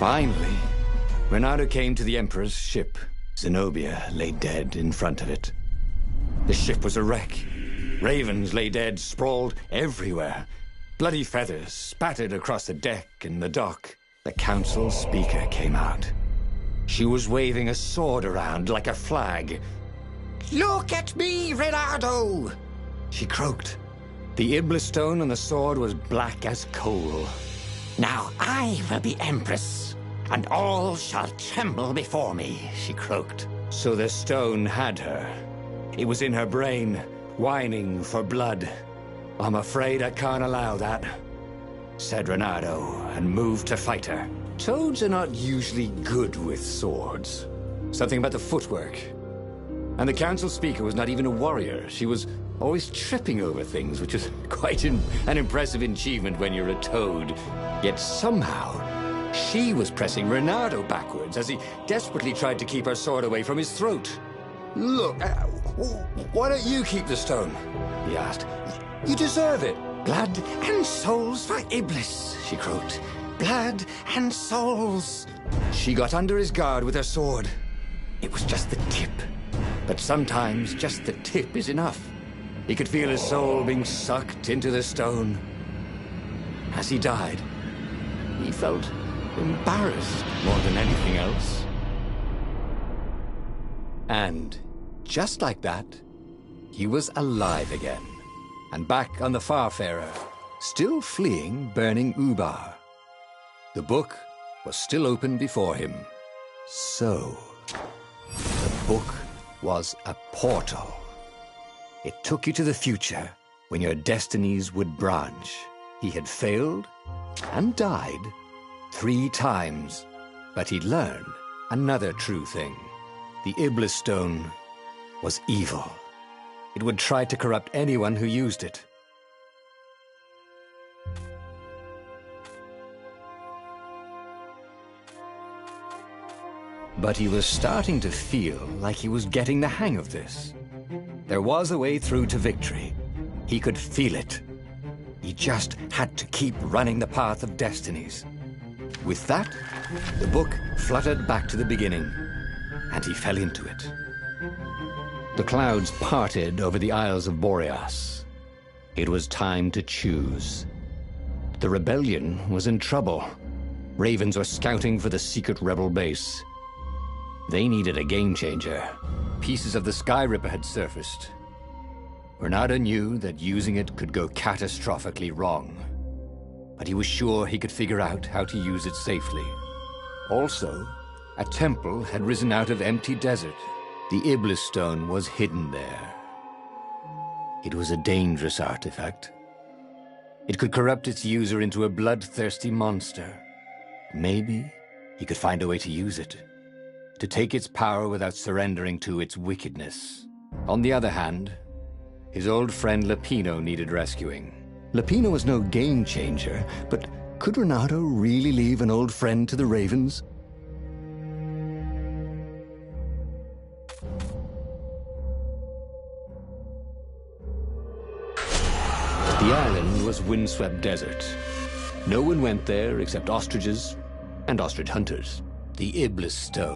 Finally, Renato came to the Emperor's ship. Zenobia lay dead in front of it. The ship was a wreck. Ravens lay dead, sprawled everywhere. Bloody feathers spattered across the deck and the dock. The council speaker came out. She was waving a sword around like a flag. "Look at me, Renato!" she croaked. The Iblis stone on the sword was black as coal. "Now I will be Empress, and all shall tremble before me," she croaked. So the stone had her. It was in her brain, whining for blood. "I'm afraid I can't allow that," said Renato, and moved to fight her. Toads are not usually good with swords. Something about the footwork. And the council speaker was not even a warrior. She was always tripping over things, which was quite an impressive achievement when you're a toad. Yet somehow, she was pressing Renato backwards as he desperately tried to keep her sword away from his throat. "Look, why don't you keep the stone?" he asked. "You deserve it." "Blood and souls for Iblis," she croaked. "Blood and souls." She got under his guard with her sword. It was just the tip. But sometimes just the tip is enough. He could feel his soul being sucked into the stone. As he died, he felt embarrassed more than anything else. And just like that, he was alive again, and back on the Farfarer, still fleeing burning Ubar. The book was still open before him. So, the book was a portal. It took you to the future when your destinies would branch. He had failed and died 3 times, but he'd learned another true thing. The Iblis stone was evil. It would try to corrupt anyone who used it. But he was starting to feel like he was getting the hang of this. There was a way through to victory. He could feel it. He just had to keep running the path of destinies. With that, the book fluttered back to the beginning, and he fell into it. The clouds parted over the Isles of Boreas. It was time to choose. The rebellion was in trouble. Ravens were scouting for the secret rebel base. They needed a game-changer. Pieces of the Sky Ripper had surfaced. Renato knew that using it could go catastrophically wrong, but he was sure he could figure out how to use it safely. Also, a temple had risen out of empty desert. The Iblis stone was hidden there. It was a dangerous artifact. It could corrupt its user into a bloodthirsty monster. Maybe he could find a way to use it, to take its power without surrendering to its wickedness. On the other hand, his old friend Lapino needed rescuing. Lapino was no game-changer, but could Renato really leave an old friend to the Ravens? The island was windswept desert. No one went there except ostriches and ostrich hunters. The Iblis stone